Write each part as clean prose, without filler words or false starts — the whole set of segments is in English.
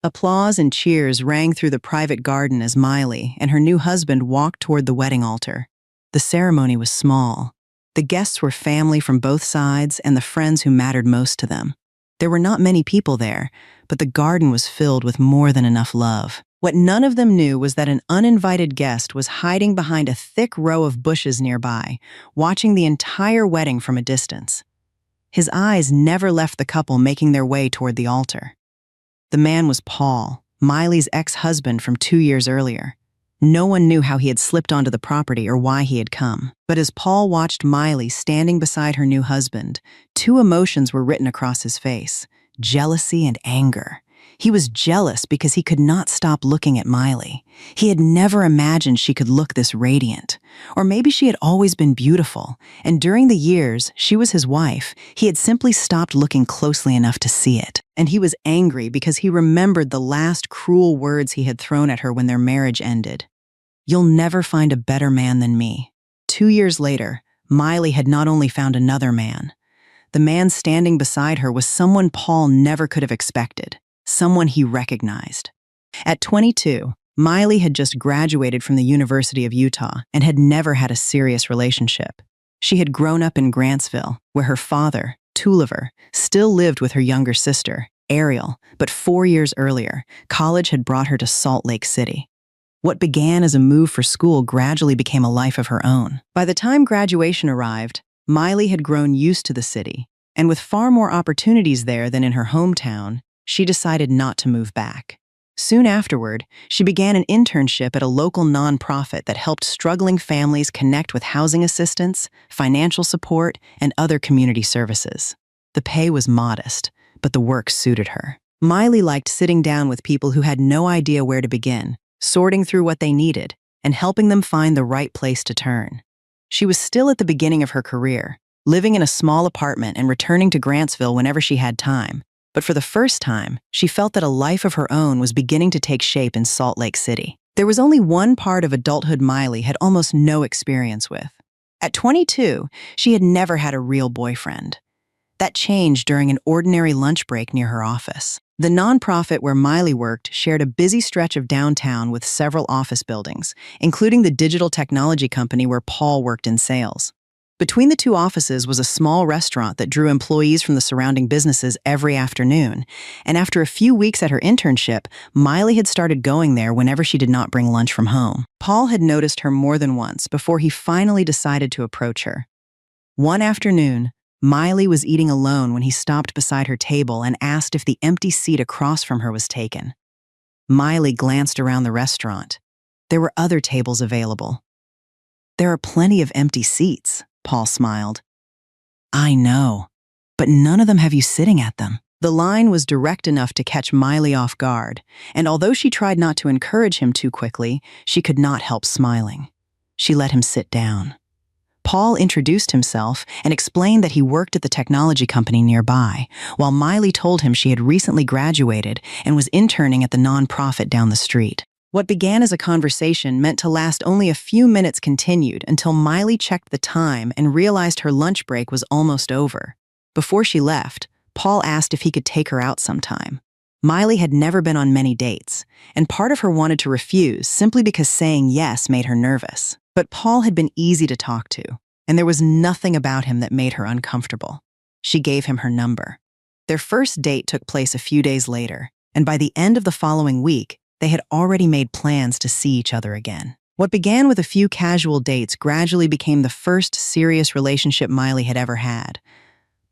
Applause and cheers rang through the private garden as Miley and her new husband walked toward the wedding altar. The ceremony was small. The guests were family from both sides and the friends who mattered most to them. There were not many people there, but the garden was filled with more than enough love. What none of them knew was that an uninvited guest was hiding behind a thick row of bushes nearby, watching the entire wedding from a distance. His eyes never left the couple making their way toward the altar. The man was Paul, Miley's ex-husband from 2 years earlier. No one knew how he had slipped onto the property or why he had come. But as Paul watched Miley standing beside her new husband, two emotions were written across his face: jealousy and anger. He was jealous because he could not stop looking at Miley. He had never imagined she could look this radiant. Or maybe she had always been beautiful, and during the years she was his wife, he had simply stopped looking closely enough to see it. And he was angry because he remembered the last cruel words he had thrown at her when their marriage ended. "You'll never find a better man than me." 2 years later, Miley had not only found another man. The man standing beside her was someone Paul never could have expected. Someone he recognized. At 22, Miley had just graduated from the University of Utah and had never had a serious relationship. She had grown up in Grantsville, where her father, Tulliver, still lived with her younger sister, Ariel, but 4 years earlier, college had brought her to Salt Lake City. What began as a move for school gradually became a life of her own. By the time graduation arrived, Miley had grown used to the city, and with far more opportunities there than in her hometown, she decided not to move back. Soon afterward, she began an internship at a local nonprofit that helped struggling families connect with housing assistance, financial support, and other community services. The pay was modest, but the work suited her. Miley liked sitting down with people who had no idea where to begin, sorting through what they needed, and helping them find the right place to turn. She was still at the beginning of her career, living in a small apartment and returning to Grantsville whenever she had time. But for the first time, she felt that a life of her own was beginning to take shape in Salt Lake City. There was only one part of adulthood Miley had almost no experience with. At 22, she had never had a real boyfriend. That changed during an ordinary lunch break near her office. The nonprofit where Miley worked shared a busy stretch of downtown with several office buildings, including the digital technology company where Paul worked in sales. Between the two offices was a small restaurant that drew employees from the surrounding businesses every afternoon, and after a few weeks at her internship, Miley had started going there whenever she did not bring lunch from home. Paul had noticed her more than once before he finally decided to approach her. One afternoon, Miley was eating alone when he stopped beside her table and asked if the empty seat across from her was taken. Miley glanced around the restaurant. There were other tables available. "There are plenty of empty seats," Paul smiled. "I know, but none of them have you sitting at them." The line was direct enough to catch Miley off guard, and although she tried not to encourage him too quickly, she could not help smiling. She let him sit down. Paul introduced himself and explained that he worked at the technology company nearby, while Miley told him she had recently graduated and was interning at the nonprofit down the street. What began as a conversation meant to last only a few minutes continued until Miley checked the time and realized her lunch break was almost over. Before she left, Paul asked if he could take her out sometime. Miley had never been on many dates, and part of her wanted to refuse simply because saying yes made her nervous. But Paul had been easy to talk to, and there was nothing about him that made her uncomfortable. She gave him her number. Their first date took place a few days later, and by the end of the following week, they had already made plans to see each other again. What began with a few casual dates gradually became the first serious relationship Miley had ever had.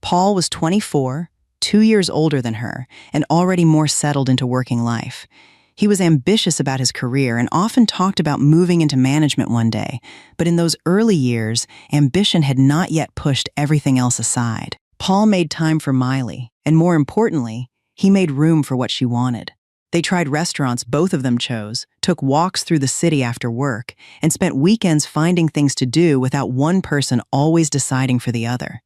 Paul was 24, 2 years older than her, and already more settled into working life. He was ambitious about his career and often talked about moving into management one day, but in those early years, ambition had not yet pushed everything else aside. Paul made time for Miley, and more importantly, he made room for what she wanted. They tried restaurants both of them chose, took walks through the city after work, and spent weekends finding things to do without one person always deciding for the other.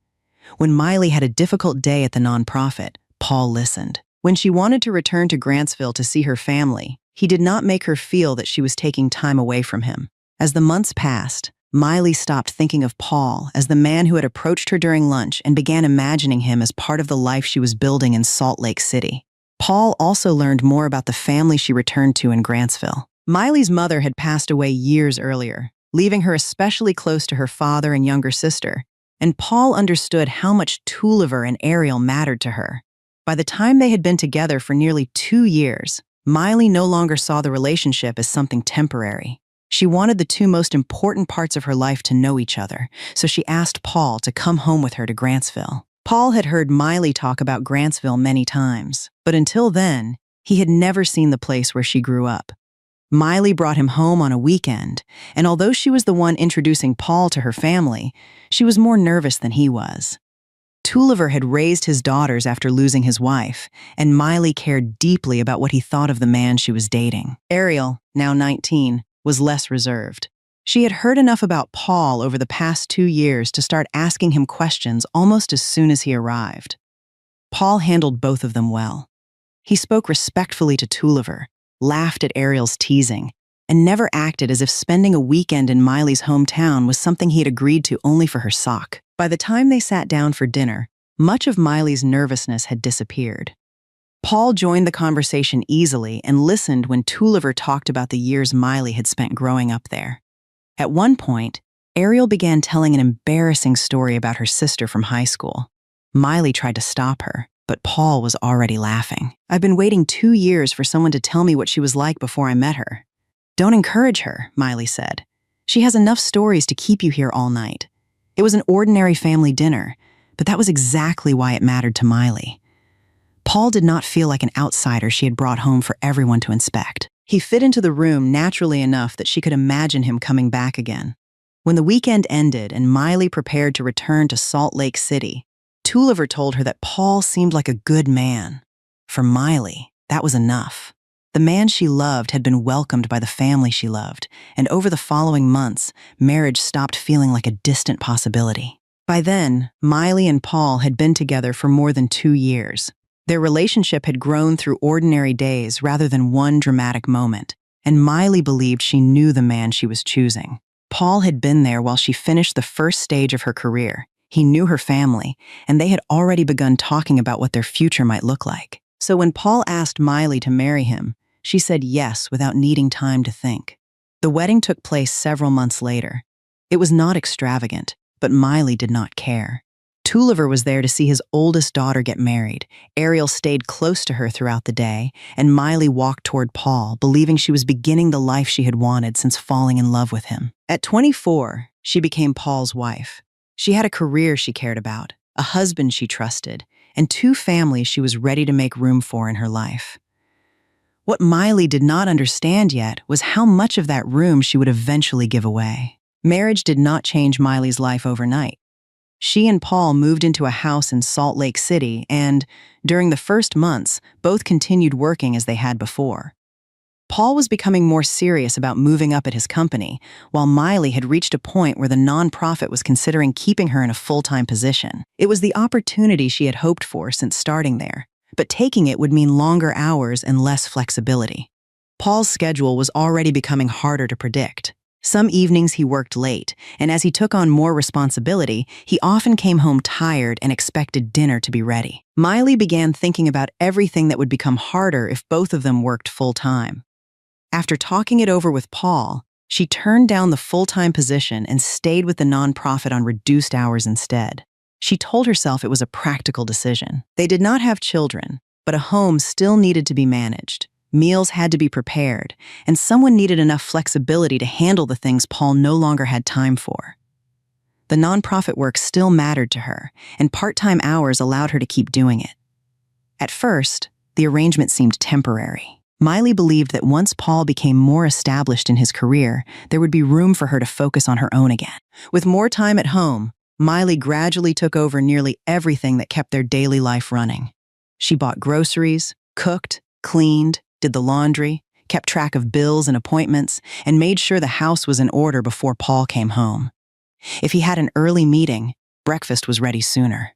When Miley had a difficult day at the nonprofit, Paul listened. When she wanted to return to Grantsville to see her family, he did not make her feel that she was taking time away from him. As the months passed, Miley stopped thinking of Paul as the man who had approached her during lunch and began imagining him as part of the life she was building in Salt Lake City. Paul also learned more about the family she returned to in Grantsville. Miley's mother had passed away years earlier, leaving her especially close to her father and younger sister, and Paul understood how much Tulliver and Ariel mattered to her. By the time they had been together for nearly 2 years, Miley no longer saw the relationship as something temporary. She wanted the two most important parts of her life to know each other, so she asked Paul to come home with her to Grantsville. Paul had heard Miley talk about Grantsville many times, but until then, he had never seen the place where she grew up. Miley brought him home on a weekend, and although she was the one introducing Paul to her family, she was more nervous than he was. Tulliver had raised his daughters after losing his wife, and Miley cared deeply about what he thought of the man she was dating. Ariel, now 19, was less reserved. She had heard enough about Paul over the past 2 years to start asking him questions almost as soon as he arrived. Paul handled both of them well. He spoke respectfully to Tulliver, laughed at Ariel's teasing, and never acted as if spending a weekend in Miley's hometown was something he had agreed to only for her sock. By the time they sat down for dinner, much of Miley's nervousness had disappeared. Paul joined the conversation easily and listened when Tulliver talked about the years Miley had spent growing up there. At one point, Ariel began telling an embarrassing story about her sister from high school. Miley tried to stop her, but Paul was already laughing. "I've been waiting 2 years for someone to tell me what she was like before I met her." "Don't encourage her," Miley said. "She has enough stories to keep you here all night." It was an ordinary family dinner, but that was exactly why it mattered to Miley. Paul did not feel like an outsider she had brought home for everyone to inspect. He fit into the room naturally enough that she could imagine him coming back again. When the weekend ended and Miley prepared to return to Salt Lake City, Tulliver told her that Paul seemed like a good man. For Miley, that was enough. The man she loved had been welcomed by the family she loved, and over the following months, marriage stopped feeling like a distant possibility. By then, Miley and Paul had been together for more than 2 years. Their relationship had grown through ordinary days rather than one dramatic moment, and Miley believed she knew the man she was choosing. Paul had been there while she finished the first stage of her career. He knew her family, and they had already begun talking about what their future might look like. So when Paul asked Miley to marry him, she said yes without needing time to think. The wedding took place several months later. It was not extravagant, but Miley did not care. Tulliver was there to see his oldest daughter get married. Ariel stayed close to her throughout the day, and Miley walked toward Paul, believing she was beginning the life she had wanted since falling in love with him. At 24, she became Paul's wife. She had a career she cared about, a husband she trusted, and 2 families she was ready to make room for in her life. What Miley did not understand yet was how much of that room she would eventually give away. Marriage did not change Miley's life overnight. She and Paul moved into a house in Salt Lake City and, during the first months, both continued working as they had before. Paul was becoming more serious about moving up at his company, while Miley had reached a point where the nonprofit was considering keeping her in a full-time position. It was the opportunity she had hoped for since starting there, but taking it would mean longer hours and less flexibility. Paul's schedule was already becoming harder to predict. Some evenings he worked late, and as he took on more responsibility, he often came home tired and expected dinner to be ready. Miley began thinking about everything that would become harder if both of them worked full-time. After talking it over with Paul, she turned down the full-time position and stayed with the nonprofit on reduced hours instead. She told herself it was a practical decision. They did not have children, but a home still needed to be managed. Meals had to be prepared, and someone needed enough flexibility to handle the things Paul no longer had time for. The nonprofit work still mattered to her, and part-time hours allowed her to keep doing it. At first, the arrangement seemed temporary. Miley believed that once Paul became more established in his career, there would be room for her to focus on her own again. With more time at home, Miley gradually took over nearly everything that kept their daily life running. She bought groceries, cooked, cleaned, did the laundry, kept track of bills and appointments, and made sure the house was in order before Paul came home. If he had an early meeting, breakfast was ready sooner.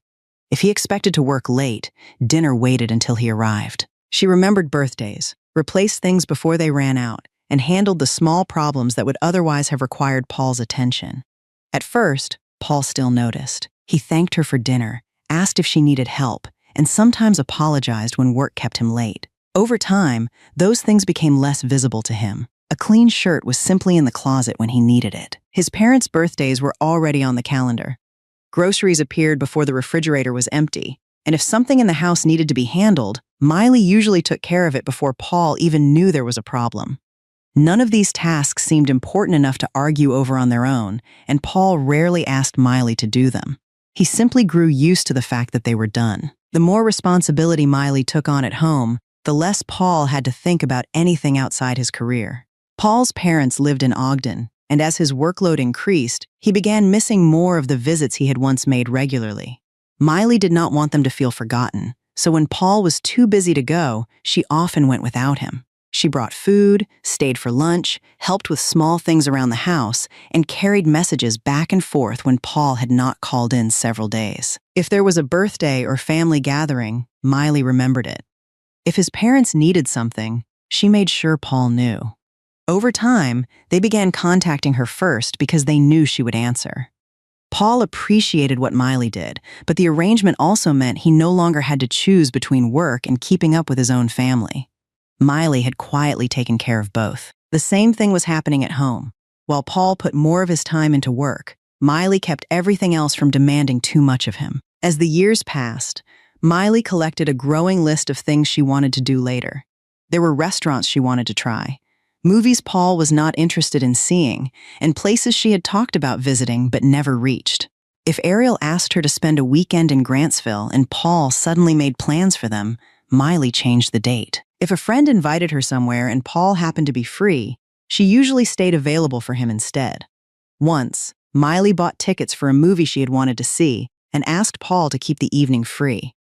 If he expected to work late, dinner waited until he arrived. She remembered birthdays, replaced things before they ran out, and handled the small problems that would otherwise have required Paul's attention. At first, Paul still noticed. He thanked her for dinner, asked if she needed help, and sometimes apologized when work kept him late. Over time, those things became less visible to him. A clean shirt was simply in the closet when he needed it. His parents' birthdays were already on the calendar. Groceries appeared before the refrigerator was empty, and if something in the house needed to be handled, Miley usually took care of it before Paul even knew there was a problem. None of these tasks seemed important enough to argue over on their own, and Paul rarely asked Miley to do them. He simply grew used to the fact that they were done. The more responsibility Miley took on at home, the less Paul had to think about anything outside his career. Paul's parents lived in Ogden, and as his workload increased, he began missing more of the visits he had once made regularly. Miley did not want them to feel forgotten, so when Paul was too busy to go, she often went without him. She brought food, stayed for lunch, helped with small things around the house, and carried messages back and forth when Paul had not called in several days. If there was a birthday or family gathering, Miley remembered it. If his parents needed something, she made sure Paul knew. Over time, they began contacting her first because they knew she would answer. Paul appreciated what Miley did, but the arrangement also meant he no longer had to choose between work and keeping up with his own family. Miley had quietly taken care of both. The same thing was happening at home. While Paul put more of his time into work, Miley kept everything else from demanding too much of him. As the years passed, Miley collected a growing list of things she wanted to do later. There were restaurants she wanted to try, movies Paul was not interested in seeing, and places she had talked about visiting but never reached. If Ariel asked her to spend a weekend in Grantsville and Paul suddenly made plans for them, Miley changed the date. If a friend invited her somewhere and Paul happened to be free, she usually stayed available for him instead. Once, Miley bought tickets for a movie she had wanted to see and asked Paul to keep the evening free.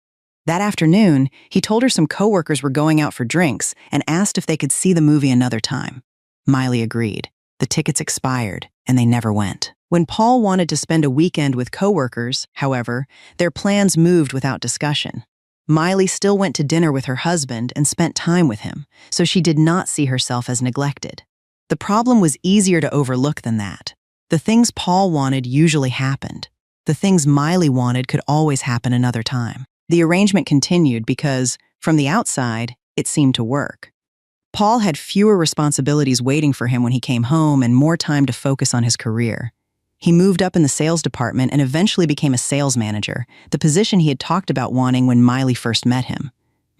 That afternoon, he told her some coworkers were going out for drinks and asked if they could see the movie another time. Miley agreed. The tickets expired, and they never went. When Paul wanted to spend a weekend with coworkers, however, their plans moved without discussion. Miley still went to dinner with her husband and spent time with him, so she did not see herself as neglected. The problem was easier to overlook than that. The things Paul wanted usually happened. The things Miley wanted could always happen another time. The arrangement continued because, from the outside, it seemed to work. Paul had fewer responsibilities waiting for him when he came home and more time to focus on his career. He moved up in the sales department and eventually became a sales manager, the position he had talked about wanting when Miley first met him.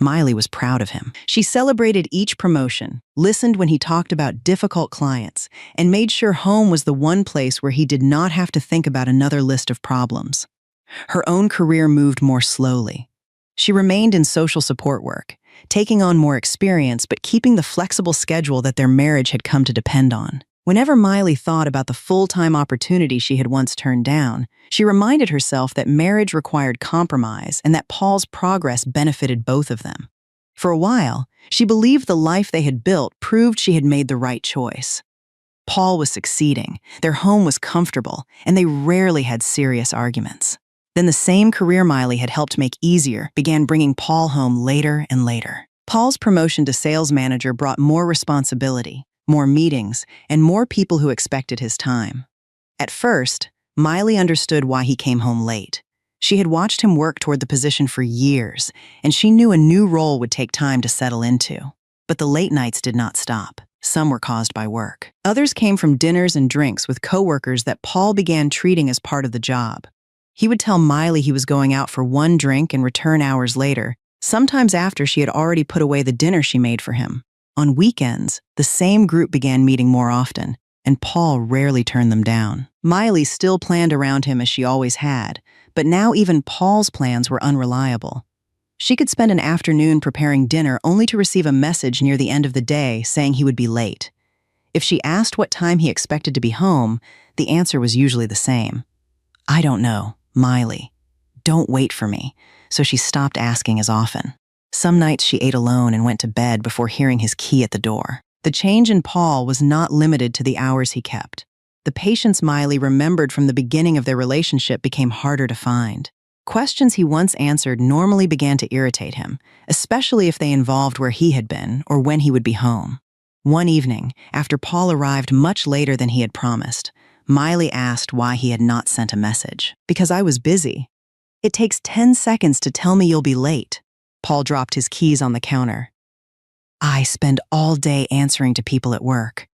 Miley was proud of him. She celebrated each promotion, listened when he talked about difficult clients, and made sure home was the one place where he did not have to think about another list of problems. Her own career moved more slowly. She remained in social support work, taking on more experience but keeping the flexible schedule that their marriage had come to depend on. Whenever Miley thought about the full-time opportunity she had once turned down, she reminded herself that marriage required compromise and that Paul's progress benefited both of them. For a while, she believed the life they had built proved she had made the right choice. Paul was succeeding, their home was comfortable, and they rarely had serious arguments. Then the same career Miley had helped make easier began bringing Paul home later and later. Paul's promotion to sales manager brought more responsibility, more meetings, and more people who expected his time. At first, Miley understood why he came home late. She had watched him work toward the position for years, and she knew a new role would take time to settle into. But the late nights did not stop. Some were caused by work. Others came from dinners and drinks with coworkers that Paul began treating as part of the job. He would tell Miley he was going out for one drink and return hours later, sometimes after she had already put away the dinner she made for him. On weekends, the same group began meeting more often, and Paul rarely turned them down. Miley still planned around him as she always had, but now even Paul's plans were unreliable. She could spend an afternoon preparing dinner only to receive a message near the end of the day saying he would be late. If she asked what time he expected to be home, the answer was usually the same. "I don't know, Miley. Don't wait for me," so she stopped asking as often. Some nights she ate alone and went to bed before hearing his key at the door. The change in Paul was not limited to the hours he kept. The patience Miley remembered from the beginning of their relationship became harder to find. Questions he once answered normally began to irritate him, especially if they involved where he had been or when he would be home. One evening, after Paul arrived much later than he had promised, Miley asked why he had not sent a message. "Because I was busy." It takes 10 seconds to tell me you'll be late. Paul dropped his keys on the counter. I spend all day answering to people at work.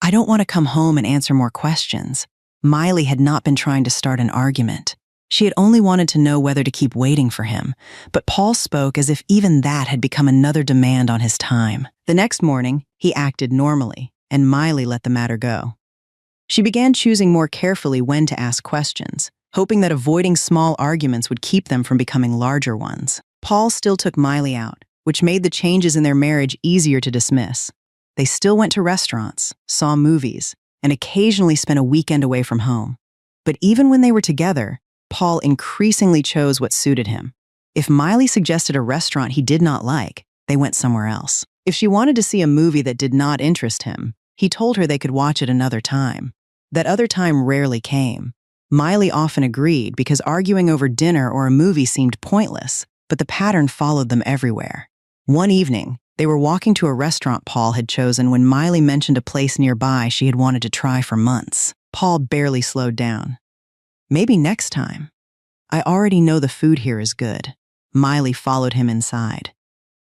I don't want to come home and answer more questions. Miley had not been trying to start an argument. She had only wanted to know whether to keep waiting for him, but Paul spoke as if even that had become another demand on his time. The next morning, he acted normally, and Miley let the matter go. She began choosing more carefully when to ask questions, hoping that avoiding small arguments would keep them from becoming larger ones. Paul still took Miley out, which made the changes in their marriage easier to dismiss. They still went to restaurants, saw movies, and occasionally spent a weekend away from home. But even when they were together, Paul increasingly chose what suited him. If Miley suggested a restaurant he did not like, they went somewhere else. If she wanted to see a movie that did not interest him, he told her they could watch it another time. That other time rarely came. Miley often agreed because arguing over dinner or a movie seemed pointless, but the pattern followed them everywhere. One evening, they were walking to a restaurant Paul had chosen when Miley mentioned a place nearby she had wanted to try for months. Paul barely slowed down. Maybe next time. I already know the food here is good. Miley followed him inside.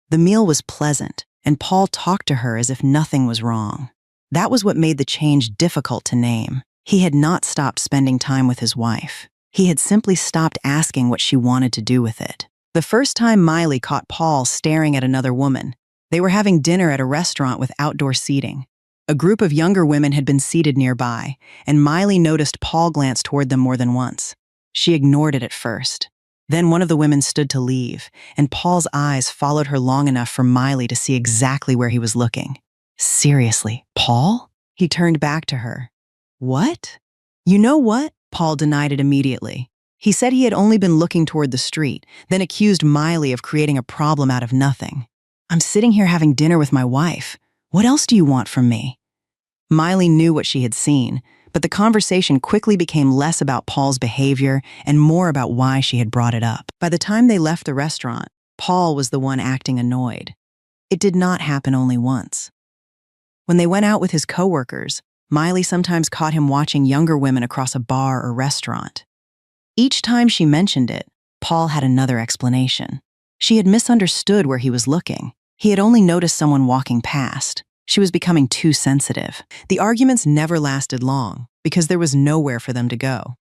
The meal was pleasant, and Paul talked to her as if nothing was wrong. That was what made the change difficult to name. He had not stopped spending time with his wife. He had simply stopped asking what she wanted to do with it. The first time Miley caught Paul staring at another woman, they were having dinner at a restaurant with outdoor seating. A group of younger women had been seated nearby, and Miley noticed Paul glance toward them more than once. She ignored it at first. Then one of the women stood to leave, and Paul's eyes followed her long enough for Miley to see exactly where he was looking. Seriously, Paul? He turned back to her. What? You know what? Paul denied it immediately. He said he had only been looking toward the street, then accused Miley of creating a problem out of nothing. I'm sitting here having dinner with my wife. What else do you want from me? Miley knew what she had seen, but the conversation quickly became less about Paul's behavior and more about why she had brought it up. By the time they left the restaurant, Paul was the one acting annoyed. It did not happen only once. When they went out with his coworkers, Miley sometimes caught him watching younger women across a bar or restaurant. Each time she mentioned it, Paul had another explanation. She had misunderstood where he was looking. He had only noticed someone walking past. She was becoming too sensitive. The arguments never lasted long because there was nowhere for them to go.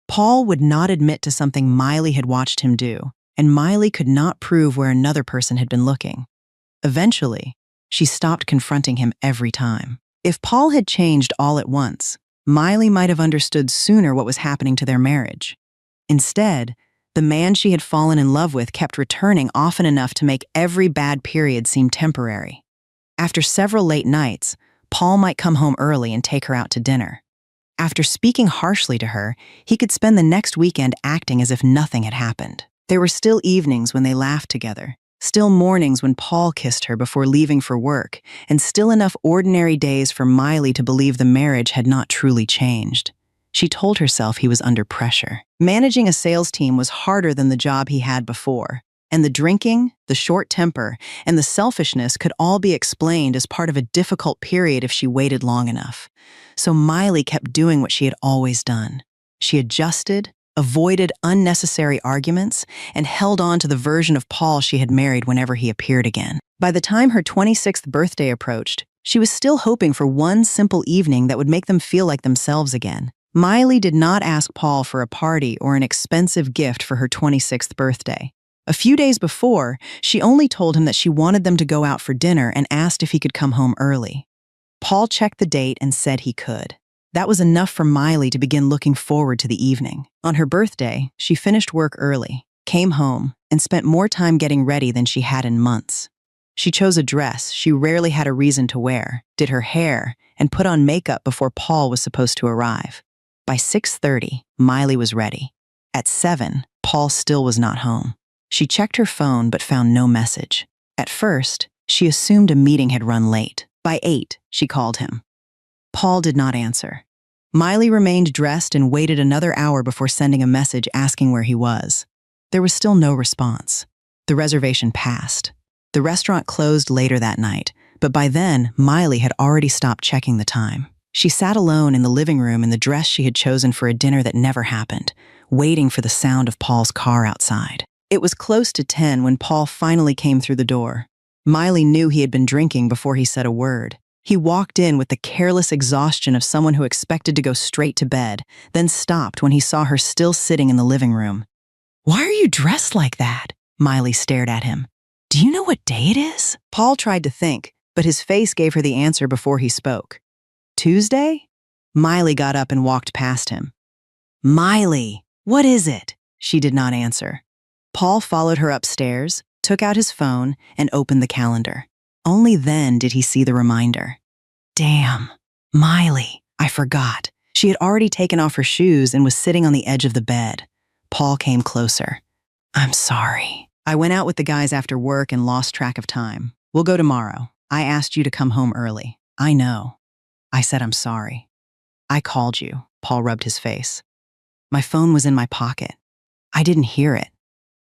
Paul would not admit to something Miley had watched him do, and Miley could not prove where another person had been looking. Eventually, she stopped confronting him every time. If Paul had changed all at once, Miley might have understood sooner what was happening to their marriage. Instead, the man she had fallen in love with kept returning often enough to make every bad period seem temporary. After several late nights, Paul might come home early and take her out to dinner. After speaking harshly to her, he could spend the next weekend acting as if nothing had happened. There were still evenings when they laughed together, still mornings when Paul kissed her before leaving for work, and still enough ordinary days for Miley to believe the marriage had not truly changed. She told herself he was under pressure. Managing a sales team was harder than the job he had before, and the drinking, the short temper, and the selfishness could all be explained as part of a difficult period if she waited long enough. So Miley kept doing what she had always done. She adjusted, avoided unnecessary arguments, and held on to the version of Paul she had married whenever he appeared again. By the time her 26th birthday approached, she was still hoping for one simple evening that would make them feel like themselves again. Miley did not ask Paul for a party or an expensive gift for her 26th birthday. A few days before, she only told him that she wanted them to go out for dinner and asked if he could come home early. Paul checked the date and said he could. That was enough for Miley to begin looking forward to the evening. On her birthday, she finished work early, came home, and spent more time getting ready than she had in months. She chose a dress she rarely had a reason to wear, did her hair, and put on makeup before Paul was supposed to arrive. By 6:30, Miley was ready. At 7, Paul still was not home. She checked her phone but found no message. At first, she assumed a meeting had run late. By 8, she called him. Paul did not answer. Miley remained dressed and waited another hour before sending a message asking where he was. There was still no response. The reservation passed. The restaurant closed later that night, but by then, Miley had already stopped checking the time. She sat alone in the living room in the dress she had chosen for a dinner that never happened, waiting for the sound of Paul's car outside. It was close to 10 when Paul finally came through the door. Miley knew he had been drinking before he said a word. He walked in with the careless exhaustion of someone who expected to go straight to bed, then stopped when he saw her still sitting in the living room. "Why are you dressed like that?" Miley stared at him. "Do you know what day it is?" Paul tried to think, but his face gave her the answer before he spoke. "Tuesday?" Miley got up and walked past him. "Miley, what is it?" She did not answer. Paul followed her upstairs, took out his phone, and opened the calendar. Only then did he see the reminder. Damn, Miley, I forgot. She had already taken off her shoes and was sitting on the edge of the bed. Paul came closer. "I'm sorry. I went out with the guys after work and lost track of time. We'll go tomorrow. I asked you to come home early. I know." I said I'm sorry. "I called you." Paul rubbed his face. "My phone was in my pocket. I didn't hear it."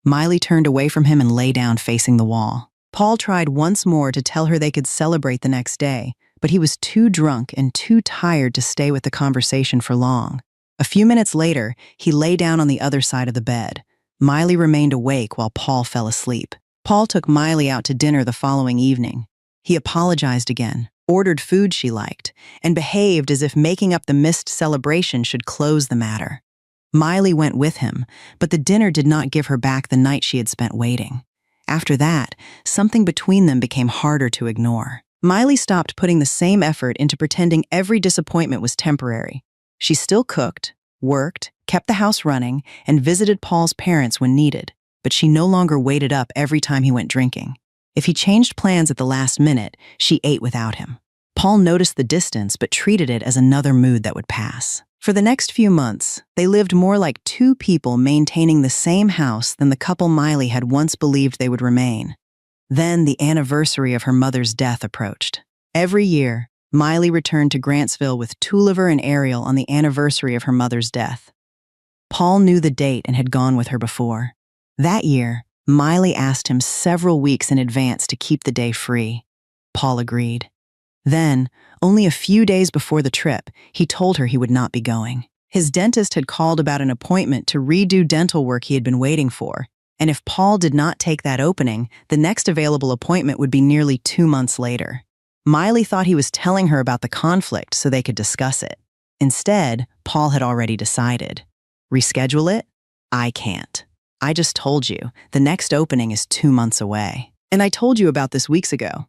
Miley turned away from him and lay down facing the wall. Paul tried once more to tell her they could celebrate the next day, but he was too drunk and too tired to stay with the conversation for long. A few minutes later, he lay down on the other side of the bed. Miley remained awake while Paul fell asleep. Paul took Miley out to dinner the following evening. He apologized again, ordered food she liked, and behaved as if making up the missed celebration should close the matter. Miley went with him, but the dinner did not give her back the night she had spent waiting. After that, something between them became harder to ignore. Miley stopped putting the same effort into pretending every disappointment was temporary. She still cooked, worked, kept the house running, and visited Paul's parents when needed, but she no longer waited up every time he went drinking. If he changed plans at the last minute, she ate without him. Paul noticed the distance but treated it as another mood that would pass. For the next few months, they lived more like two people maintaining the same house than the couple Miley had once believed they would remain. Then the anniversary of her mother's death approached. Every year, Miley returned to Grantsville with Tulliver and Ariel on the anniversary of her mother's death. Paul knew the date and had gone with her before. That year, Miley asked him several weeks in advance to keep the day free. Paul agreed. Then, only a few days before the trip, he told her he would not be going. His dentist had called about an appointment to redo dental work he had been waiting for, and if Paul did not take that opening, the next available appointment would be nearly 2 months later. Miley thought he was telling her about the conflict so they could discuss it. Instead, Paul had already decided. Reschedule it? I can't. I just told you, the next opening is 2 months away. And I told you about this weeks ago.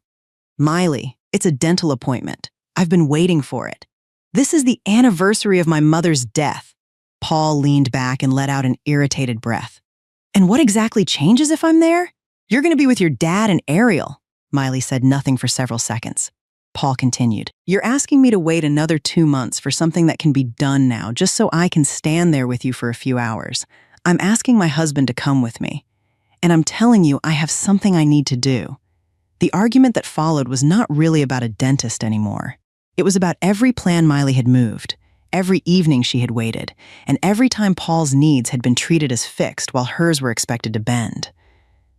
Miley, it's a dental appointment. I've been waiting for it. This is the anniversary of my mother's death. Paul leaned back and let out an irritated breath. And what exactly changes if I'm there? You're going to be with your dad and Ariel. Miley said nothing for several seconds. Paul continued. You're asking me to wait another 2 months for something that can be done now, just so I can stand there with you for a few hours. I'm asking my husband to come with me. And I'm telling you, I have something I need to do. The argument that followed was not really about a dentist anymore. It was about every plan Miley had moved, every evening she had waited, and every time Paul's needs had been treated as fixed while hers were expected to bend.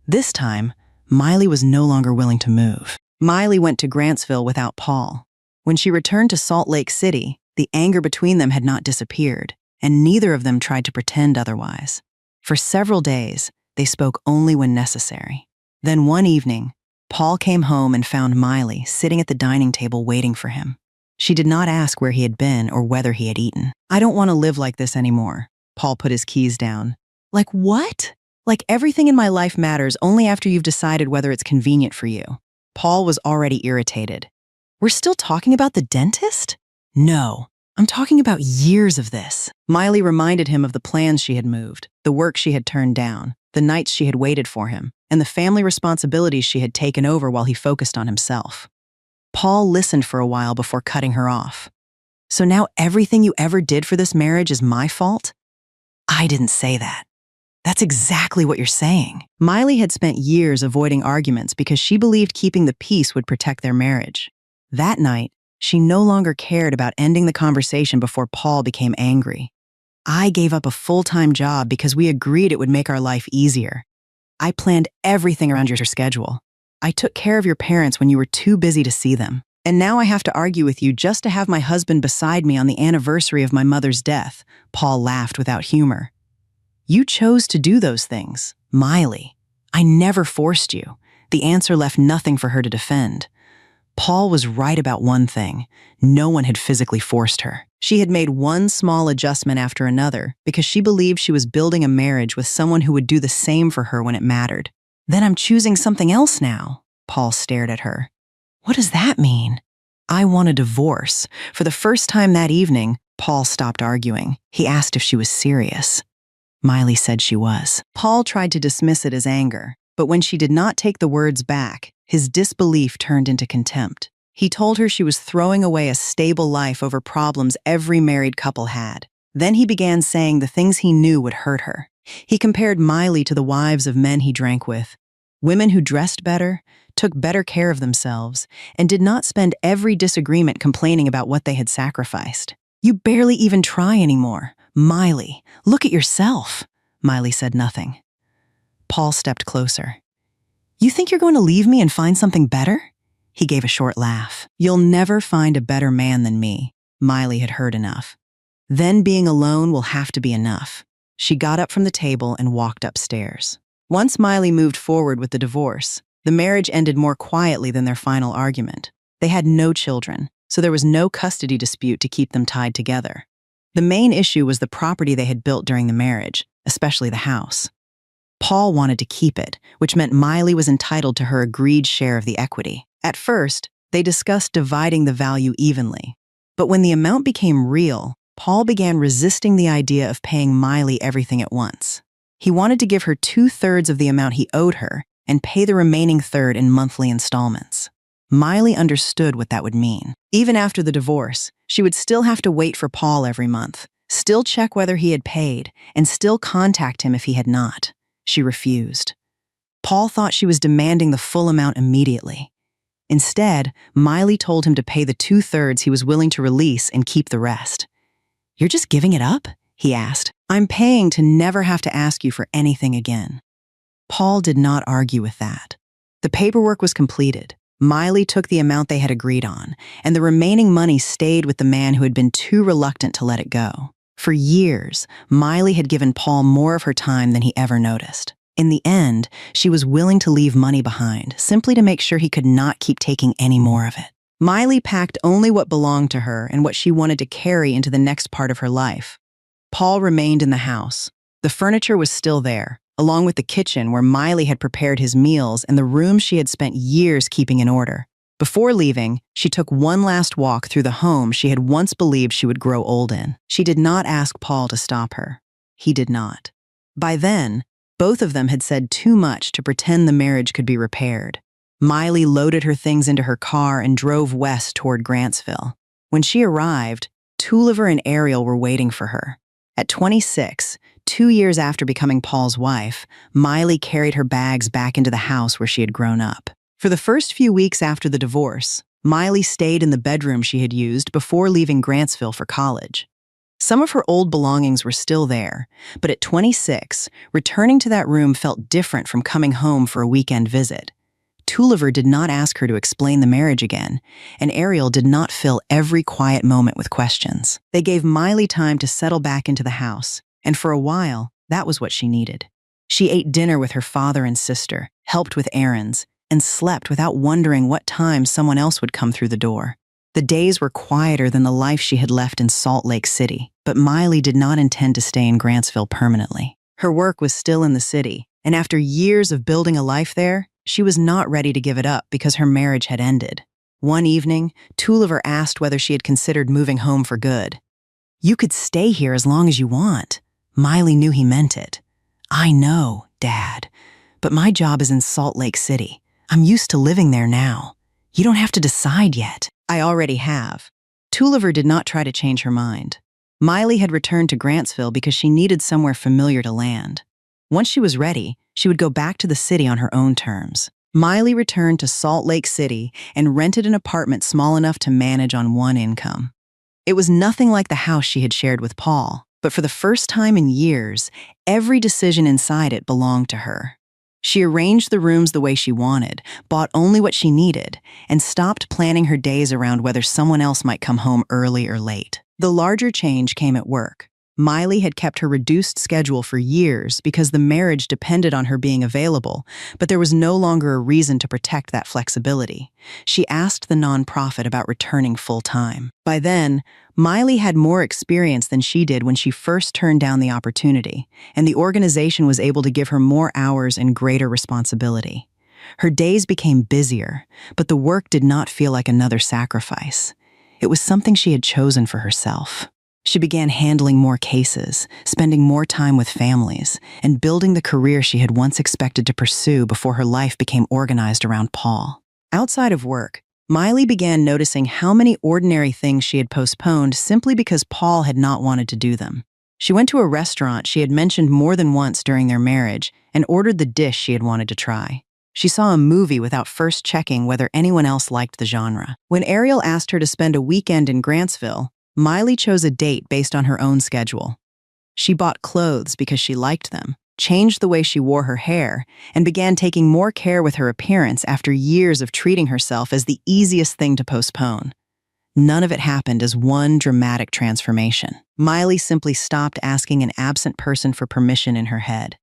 This time, Miley was no longer willing to move. Miley went to Grantsville without Paul. When she returned to Salt Lake City, the anger between them had not disappeared, and neither of them tried to pretend otherwise. For several days, they spoke only when necessary. Then one evening, Paul came home and found Miley sitting at the dining table waiting for him. She did not ask where he had been or whether he had eaten. I don't want to live like this anymore. Paul put his keys down. Like what? Like everything in my life matters only after you've decided whether it's convenient for you. Paul was already irritated. We're still talking about the dentist? No, I'm talking about years of this. Miley reminded him of the plans she had moved, the work she had turned down, the nights she had waited for him, and the family responsibilities she had taken over while he focused on himself. Paul listened for a while before cutting her off. So now everything you ever did for this marriage is my fault? I didn't say that. That's exactly what you're saying. Miley had spent years avoiding arguments because she believed keeping the peace would protect their marriage. That night, she no longer cared about ending the conversation before Paul became angry. I gave up a full-time job because we agreed it would make our life easier. I planned everything around your schedule. I took care of your parents when you were too busy to see them. And now I have to argue with you just to have my husband beside me on the anniversary of my mother's death, Paul laughed without humor. You chose to do those things, Miley. I never forced you. The answer left nothing for her to defend. Paul was right about one thing. No one had physically forced her. She had made one small adjustment after another because she believed she was building a marriage with someone who would do the same for her when it mattered. Then I'm choosing something else now. Paul stared at her. What does that mean? I want a divorce. For the first time that evening, Paul stopped arguing. He asked if she was serious. Miley said she was. Paul tried to dismiss it as anger, but when she did not take the words back, his disbelief turned into contempt. He told her she was throwing away a stable life over problems every married couple had. Then he began saying the things he knew would hurt her. He compared Miley to the wives of men he drank with. Women who dressed better, took better care of themselves, and did not spend every disagreement complaining about what they had sacrificed. You barely even try anymore. Miley, look at yourself. Miley said nothing. Paul stepped closer. You think you're going to leave me and find something better? He gave a short laugh. You'll never find a better man than me. Miley had heard enough. Then being alone will have to be enough. She got up from the table and walked upstairs. Once Miley moved forward with the divorce, the marriage ended more quietly than their final argument. They had no children, so there was no custody dispute to keep them tied together. The main issue was the property they had built during the marriage, especially the house. Paul wanted to keep it, which meant Miley was entitled to her agreed share of the equity. At first, they discussed dividing the value evenly. But when the amount became real, Paul began resisting the idea of paying Miley everything at once. He wanted to give her 2/3 of the amount he owed her and pay the remaining third in monthly installments. Miley understood what that would mean. Even after the divorce, she would still have to wait for Paul every month, still check whether he had paid, and still contact him if he had not. She refused. Paul thought she was demanding the full amount immediately. Instead, Miley told him to pay the 2/3 he was willing to release and keep the rest. You're just giving it up? He asked. I'm paying to never have to ask you for anything again. Paul did not argue with that. The paperwork was completed. Miley took the amount they had agreed on, and the remaining money stayed with the man who had been too reluctant to let it go. For years, Miley had given Paul more of her time than he ever noticed. In the end, she was willing to leave money behind, simply to make sure he could not keep taking any more of it. Miley packed only what belonged to her and what she wanted to carry into the next part of her life. Paul remained in the house. The furniture was still there, along with the kitchen where Miley had prepared his meals and the room she had spent years keeping in order. Before leaving, she took one last walk through the home she had once believed she would grow old in. She did not ask Paul to stop her. He did not. By then, both of them had said too much to pretend the marriage could be repaired. Miley loaded her things into her car and drove west toward Grantsville. When she arrived, Tulliver and Ariel were waiting for her. At 26, 2 years after becoming Paul's wife, Miley carried her bags back into the house where she had grown up. For the first few weeks after the divorce, Miley stayed in the bedroom she had used before leaving Grantsville for college. Some of her old belongings were still there, but at 26, returning to that room felt different from coming home for a weekend visit. Tulliver did not ask her to explain the marriage again, and Ariel did not fill every quiet moment with questions. They gave Miley time to settle back into the house, and for a while, that was what she needed. She ate dinner with her father and sister, helped with errands, and slept without wondering what time someone else would come through the door. The days were quieter than the life she had left in Salt Lake City, but Miley did not intend to stay in Grantsville permanently. Her work was still in the city, and after years of building a life there, she was not ready to give it up because her marriage had ended. One evening, Tulliver asked whether she had considered moving home for good. You could stay here as long as you want. Miley knew he meant it. I know, Dad, but my job is in Salt Lake City. I'm used to living there now. You don't have to decide yet. I already have. Tulliver did not try to change her mind. Miley had returned to Grantsville because she needed somewhere familiar to land. Once she was ready, she would go back to the city on her own terms. Miley returned to Salt Lake City and rented an apartment small enough to manage on one income. It was nothing like the house she had shared with Paul, but for the first time in years, every decision inside it belonged to her. She arranged the rooms the way she wanted, bought only what she needed, and stopped planning her days around whether someone else might come home early or late. The larger change came at work. Miley had kept her reduced schedule for years because the marriage depended on her being available, but there was no longer a reason to protect that flexibility. She asked the nonprofit about returning full-time. By then, Miley had more experience than she did when she first turned down the opportunity, and the organization was able to give her more hours and greater responsibility. Her days became busier, but the work did not feel like another sacrifice. It was something she had chosen for herself. She began handling more cases, spending more time with families, and building the career she had once expected to pursue before her life became organized around Paul. Outside of work, Miley began noticing how many ordinary things she had postponed simply because Paul had not wanted to do them. She went to a restaurant she had mentioned more than once during their marriage and ordered the dish she had wanted to try. She saw a movie without first checking whether anyone else liked the genre. When Ariel asked her to spend a weekend in Grantsville, Miley chose a date based on her own schedule. She bought clothes because she liked them, changed the way she wore her hair, and began taking more care with her appearance after years of treating herself as the easiest thing to postpone. None of it happened as one dramatic transformation. Miley simply stopped asking an absent person for permission in her head.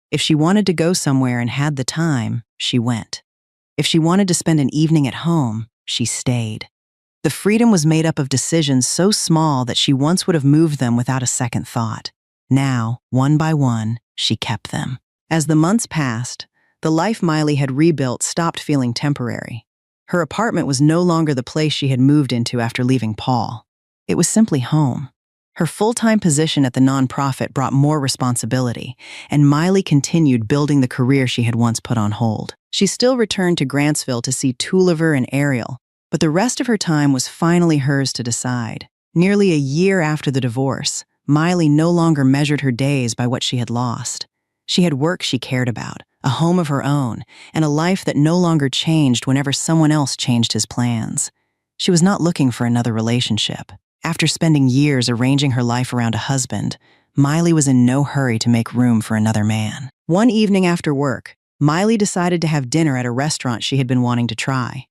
If she wanted to go somewhere and had the time, she went. If she wanted to spend an evening at home, she stayed. The freedom was made up of decisions so small that she once would have moved them without a second thought. Now, one by one, she kept them. As the months passed, the life Miley had rebuilt stopped feeling temporary. Her apartment was no longer the place she had moved into after leaving Paul. It was simply home. Her full-time position at the nonprofit brought more responsibility, and Miley continued building the career she had once put on hold. She still returned to Grantsville to see Tulliver and Ariel, but the rest of her time was finally hers to decide. Nearly a year after the divorce, Miley no longer measured her days by what she had lost. She had work she cared about, a home of her own, and a life that no longer changed whenever someone else changed his plans. She was not looking for another relationship. After spending years arranging her life around a husband, Miley was in no hurry to make room for another man. One evening after work, Miley decided to have dinner at a restaurant she had been wanting to try.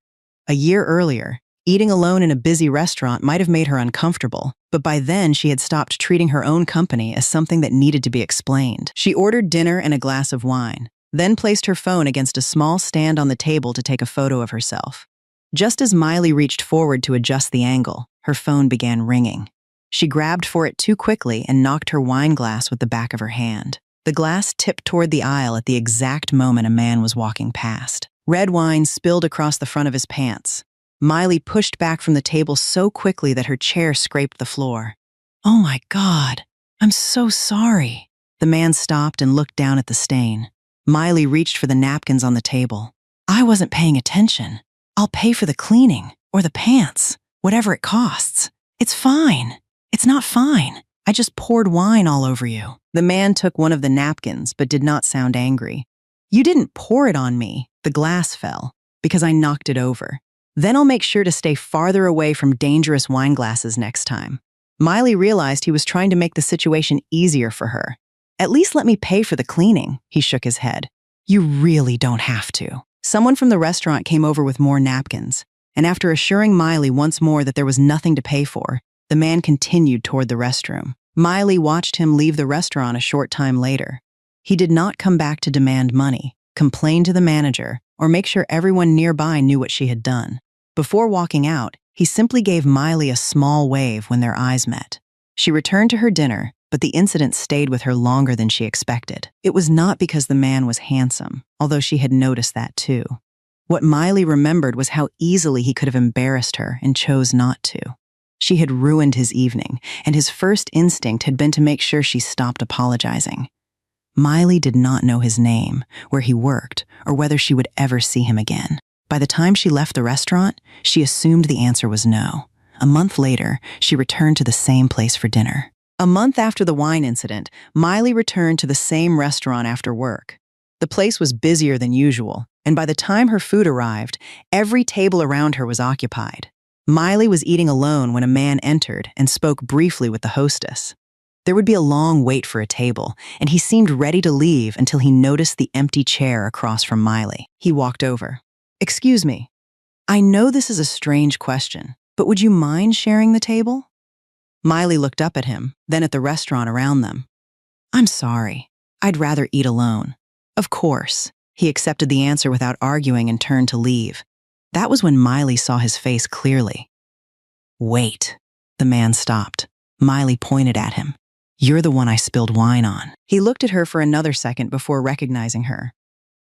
A year earlier, eating alone in a busy restaurant might have made her uncomfortable, but by then she had stopped treating her own company as something that needed to be explained. She ordered dinner and a glass of wine, then placed her phone against a small stand on the table to take a photo of herself. Just as Miley reached forward to adjust the angle, her phone began ringing. She grabbed for it too quickly and knocked her wine glass with the back of her hand. The glass tipped toward the aisle at the exact moment a man was walking past. Red wine spilled across the front of his pants. Miley pushed back from the table so quickly that her chair scraped the floor. "Oh my God, I'm so sorry." The man stopped and looked down at the stain. Miley reached for the napkins on the table. "I wasn't paying attention. I'll pay for the cleaning, or the pants, whatever it costs. It's fine. It's not fine. I just poured wine all over you." The man took one of the napkins but did not sound angry. "You didn't pour it on me. The glass fell, because I knocked it over. Then I'll make sure to stay farther away from dangerous wine glasses next time." Miley realized he was trying to make the situation easier for her. "At least let me pay for the cleaning," he shook his head. "You really don't have to." Someone from the restaurant came over with more napkins, and after assuring Miley once more that there was nothing to pay for, the man continued toward the restroom. Miley watched him leave the restaurant a short time later. He did not come back to demand money, complain to the manager, or make sure everyone nearby knew what she had done. Before walking out, he simply gave Miley a small wave when their eyes met. She returned to her dinner, but the incident stayed with her longer than she expected. It was not because the man was handsome, although she had noticed that too. What Miley remembered was how easily he could have embarrassed her and chose not to. She had ruined his evening, and his first instinct had been to make sure she stopped apologizing. Miley did not know his name, where he worked, or whether she would ever see him again. By the time she left the restaurant, she assumed the answer was no. A month later, she returned to the same place for dinner. A month after the wine incident, Miley returned to the same restaurant after work. The place was busier than usual, and by the time her food arrived, every table around her was occupied. Miley was eating alone when a man entered and spoke briefly with the hostess. There would be a long wait for a table, and he seemed ready to leave until he noticed the empty chair across from Miley. He walked over. "Excuse me, I know this is a strange question, but would you mind sharing the table?" Miley looked up at him, then at the restaurant around them. "I'm sorry. I'd rather eat alone." "Of course." He accepted the answer without arguing and turned to leave. That was when Miley saw his face clearly. "Wait." The man stopped. Miley pointed at him. "You're the one I spilled wine on." He looked at her for another second before recognizing her.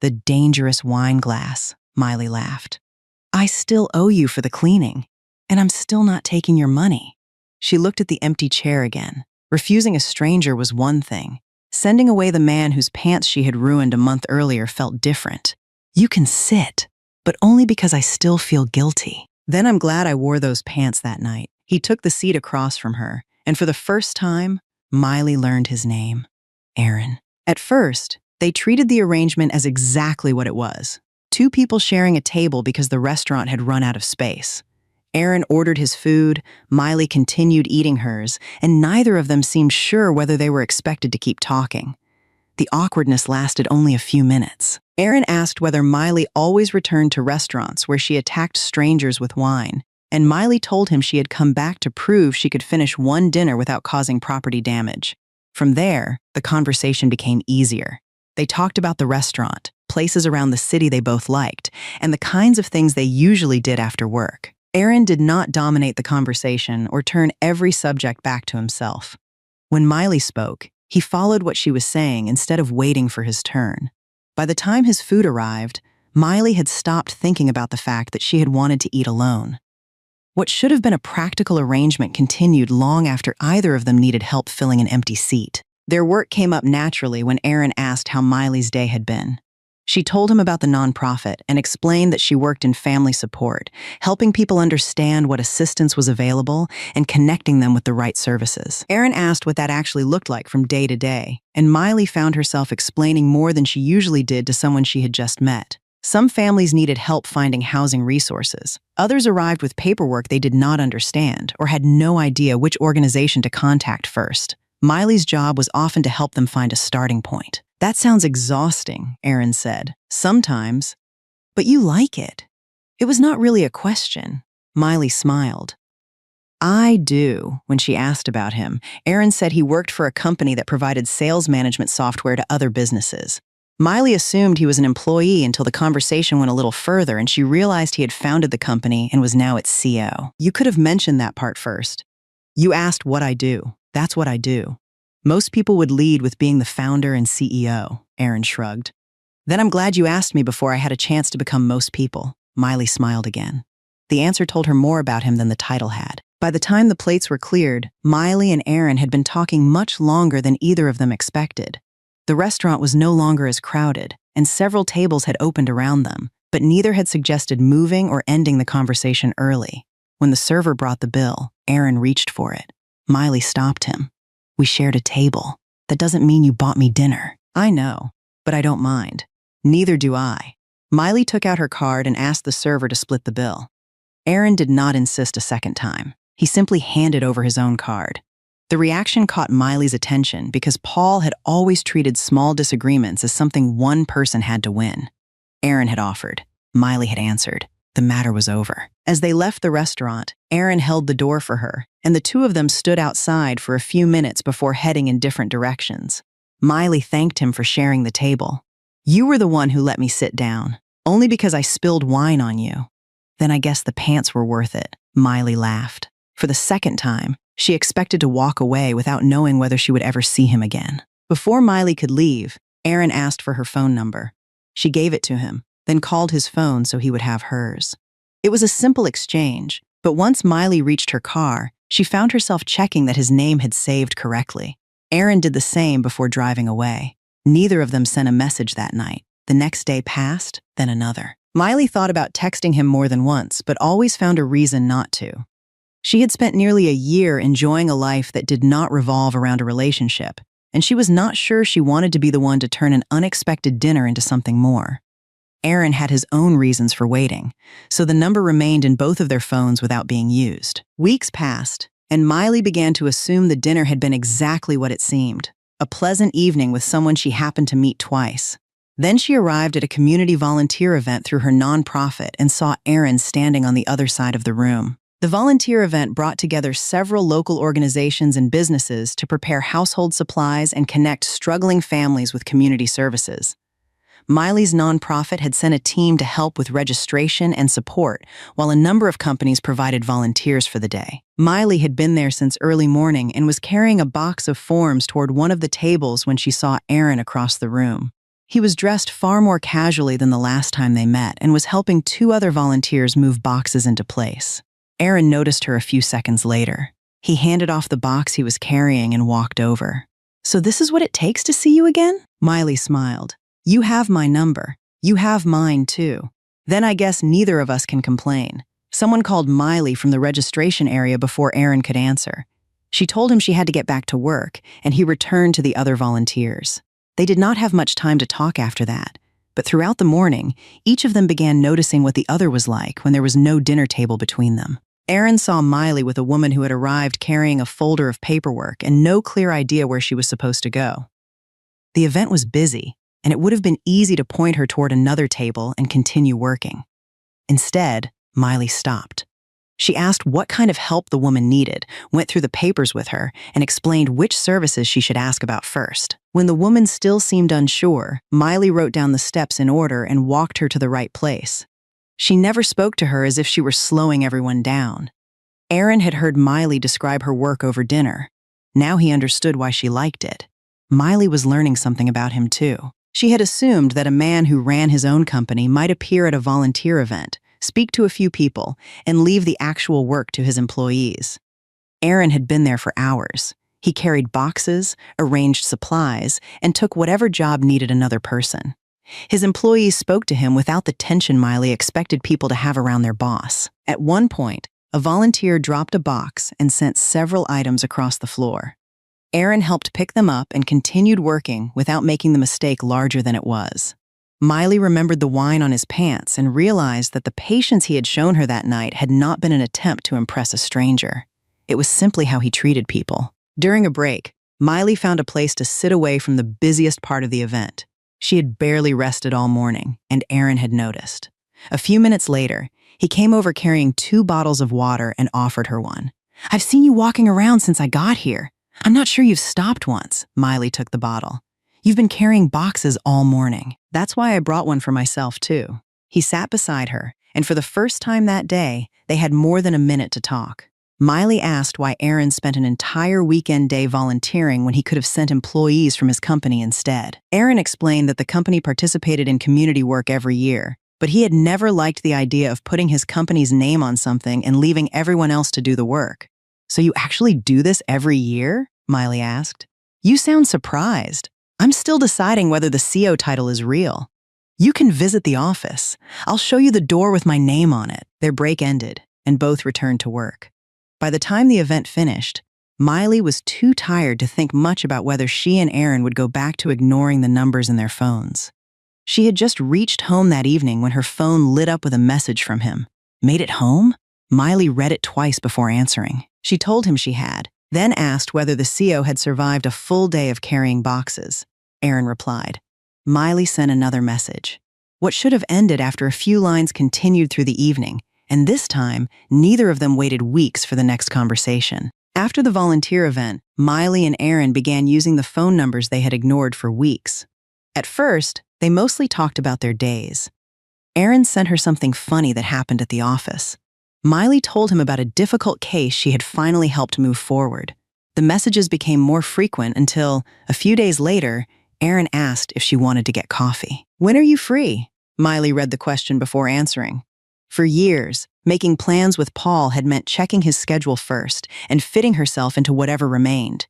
"The dangerous wine glass," Miley laughed. "I still owe you for the cleaning, and I'm still not taking your money." She looked at the empty chair again. Refusing a stranger was one thing. Sending away the man whose pants she had ruined a month earlier felt different. "You can sit, but only because I still feel guilty." "Then I'm glad I wore those pants that night." He took the seat across from her, and for the first time, Miley learned his name, Aaron. At first, they treated the arrangement as exactly what it was. Two people sharing a table because the restaurant had run out of space. Aaron ordered his food, Miley continued eating hers, and neither of them seemed sure whether they were expected to keep talking. The awkwardness lasted only a few minutes. Aaron asked whether Miley always returned to restaurants where she attacked strangers with wine, and Miley told him she had come back to prove she could finish one dinner without causing property damage. From there, the conversation became easier. They talked about the restaurant, places around the city they both liked, and the kinds of things they usually did after work. Aaron did not dominate the conversation or turn every subject back to himself. When Miley spoke, he followed what she was saying instead of waiting for his turn. By the time his food arrived, Miley had stopped thinking about the fact that she had wanted to eat alone. What should have been a practical arrangement continued long after either of them needed help filling an empty seat. Their work came up naturally when Aaron asked how Miley's day had been. She told him about the nonprofit and explained that she worked in family support, helping people understand what assistance was available and connecting them with the right services. Aaron asked what that actually looked like from day to day, and Miley found herself explaining more than she usually did to someone she had just met. Some families needed help finding housing resources. Others arrived with paperwork they did not understand or had no idea which organization to contact first. Miley's job was often to help them find a starting point. "That sounds exhausting," Aaron said. "Sometimes. But you like it." It was not really a question. Miley smiled. "I do." When she asked about him, Aaron said he worked for a company that provided sales management software to other businesses. Miley assumed he was an employee until the conversation went a little further and she realized he had founded the company and was now its CEO. "You could have mentioned that part first." "You asked what I do. That's what I do." "Most people would lead with being the founder and CEO," Aaron shrugged. "Then I'm glad you asked me before I had a chance to become most people." Miley smiled again. The answer told her more about him than the title had. By the time the plates were cleared, Miley and Aaron had been talking much longer than either of them expected. The restaurant was no longer as crowded, and several tables had opened around them, but neither had suggested moving or ending the conversation early. When the server brought the bill, Aaron reached for it. Miley stopped him. "We shared a table. That doesn't mean you bought me dinner." "I know, but I don't mind." "Neither do I." Miley took out her card and asked the server to split the bill. Aaron did not insist a second time. He simply handed over his own card. The reaction caught Miley's attention because Paul had always treated small disagreements as something one person had to win. Aaron had offered. Miley had answered. The matter was over. As they left the restaurant, Aaron held the door for her, and the two of them stood outside for a few minutes before heading in different directions. Miley thanked him for sharing the table. "You were the one who let me sit down, only because I spilled wine on you." "Then I guess the pants were worth it," Miley laughed. For the second time, she expected to walk away without knowing whether she would ever see him again. Before Miley could leave, Aaron asked for her phone number. She gave it to him, then called his phone so he would have hers. It was a simple exchange, but once Miley reached her car, she found herself checking that his name had saved correctly. Aaron did the same before driving away. Neither of them sent a message that night. The next day passed, then another. Miley thought about texting him more than once, but always found a reason not to. She had spent nearly a year enjoying a life that did not revolve around a relationship, and she was not sure she wanted to be the one to turn an unexpected dinner into something more. Aaron had his own reasons for waiting, so the number remained in both of their phones without being used. Weeks passed, and Miley began to assume the dinner had been exactly what it seemed, a pleasant evening with someone she happened to meet twice. Then she arrived at a community volunteer event through her nonprofit and saw Aaron standing on the other side of the room. The volunteer event brought together several local organizations and businesses to prepare household supplies and connect struggling families with community services. Miley's nonprofit had sent a team to help with registration and support, while a number of companies provided volunteers for the day. Miley had been there since early morning and was carrying a box of forms toward one of the tables when she saw Aaron across the room. He was dressed far more casually than the last time they met and was helping two other volunteers move boxes into place. Aaron noticed her a few seconds later. He handed off the box he was carrying and walked over. "So this is what it takes to see you again?" Miley smiled. "You have my number. You have mine, too." Then I guess neither of us can complain. Someone called Miley from the registration area before Aaron could answer. She told him she had to get back to work, and he returned to the other volunteers. They did not have much time to talk after that, but throughout the morning, each of them began noticing what the other was like when there was no dinner table between them. Aaron saw Miley with a woman who had arrived carrying a folder of paperwork and no clear idea where she was supposed to go. The event was busy, and it would have been easy to point her toward another table and continue working. Instead, Miley stopped. She asked what kind of help the woman needed, went through the papers with her, and explained which services she should ask about first. When the woman still seemed unsure, Miley wrote down the steps in order and walked her to the right place. She never spoke to her as if she were slowing everyone down. Aaron had heard Miley describe her work over dinner. Now he understood why she liked it. Miley was learning something about him, too. She had assumed that a man who ran his own company might appear at a volunteer event, speak to a few people, and leave the actual work to his employees. Aaron had been there for hours. He carried boxes, arranged supplies, and took whatever job needed another person. His employees spoke to him without the tension Miley expected people to have around their boss. At one point, a volunteer dropped a box and sent several items across the floor. Aaron helped pick them up and continued working without making the mistake larger than it was. Miley remembered the wine on his pants and realized that the patience he had shown her that night had not been an attempt to impress a stranger. It was simply how he treated people. During a break, Miley found a place to sit away from the busiest part of the event. She had barely rested all morning, and Aaron had noticed. A few minutes later, he came over carrying 2 bottles of water and offered her one. "I've seen you walking around since I got here. I'm not sure you've stopped once." Miley took the bottle. "You've been carrying boxes all morning. That's why I brought one for myself, too." He sat beside her, and for the first time that day, they had more than a minute to talk. Miley asked why Aaron spent an entire weekend day volunteering when he could have sent employees from his company instead. Aaron explained that the company participated in community work every year, but he had never liked the idea of putting his company's name on something and leaving everyone else to do the work. "So you actually do this every year?" Miley asked. "You sound surprised. I'm still deciding whether the CO title is real. You can visit the office. I'll show you the door with my name on it." Their break ended, and both returned to work. By the time the event finished, Miley was too tired to think much about whether she and Aaron would go back to ignoring the numbers in their phones. She had just reached home that evening when her phone lit up with a message from him. "Made it home?" Miley read it twice before answering. She told him she had, then asked whether the CO had survived a full day of carrying boxes. Aaron replied. Miley sent another message. What should have ended after a few lines continued through the evening, and this time, neither of them waited weeks for the next conversation. After the volunteer event, Miley and Aaron began using the phone numbers they had ignored for weeks. At first, they mostly talked about their days. Aaron sent her something funny that happened at the office. Miley told him about a difficult case she had finally helped move forward. The messages became more frequent until, a few days later, Aaron asked if she wanted to get coffee. "When are you free?" Miley read the question before answering. For years, making plans with Paul had meant checking his schedule first and fitting herself into whatever remained.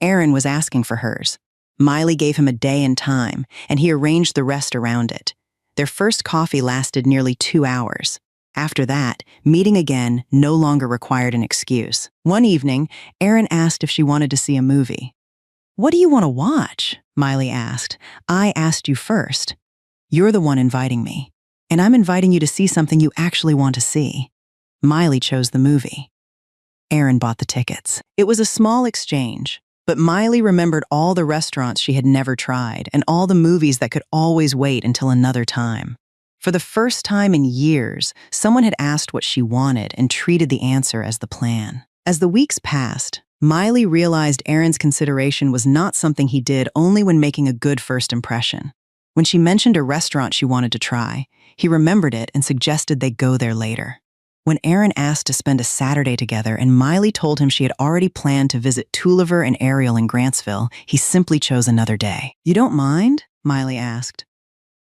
Aaron was asking for hers. Miley gave him a day and time, and he arranged the rest around it. Their first coffee lasted nearly 2 hours. After that, meeting again no longer required an excuse. One evening, Aaron asked if she wanted to see a movie. "What do you want to watch?" Miley asked. "I asked you first. You're the one inviting me, and I'm inviting you to see something you actually want to see." Miley chose the movie. Aaron bought the tickets. It was a small exchange, but Miley remembered all the restaurants she had never tried and all the movies that could always wait until another time. For the first time in years, someone had asked what she wanted and treated the answer as the plan. As the weeks passed, Miley realized Aaron's consideration was not something he did only when making a good first impression. When she mentioned a restaurant she wanted to try, he remembered it and suggested they go there later. When Aaron asked to spend a Saturday together and Miley told him she had already planned to visit Tulliver and Ariel in Grantsville, he simply chose another day. "You don't mind?" Miley asked.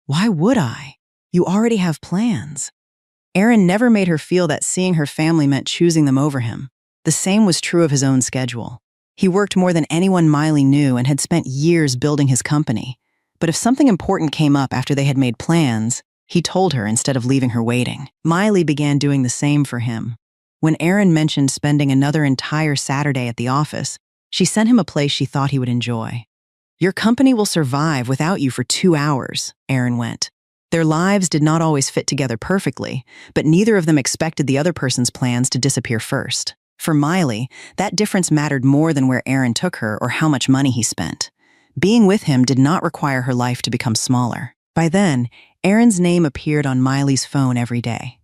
"Why would I? You already have plans." Aaron never made her feel that seeing her family meant choosing them over him. The same was true of his own schedule. He worked more than anyone Miley knew and had spent years building his company. But if something important came up after they had made plans, he told her instead of leaving her waiting. Miley began doing the same for him. When Aaron mentioned spending another entire Saturday at the office, she sent him a place she thought he would enjoy. "Your company will survive without you for 2 hours," Aaron went. Their lives did not always fit together perfectly, but neither of them expected the other person's plans to disappear first. For Miley, that difference mattered more than where Aaron took her or how much money he spent. Being with him did not require her life to become smaller. By then, Aaron's name appeared on Miley's phone every day.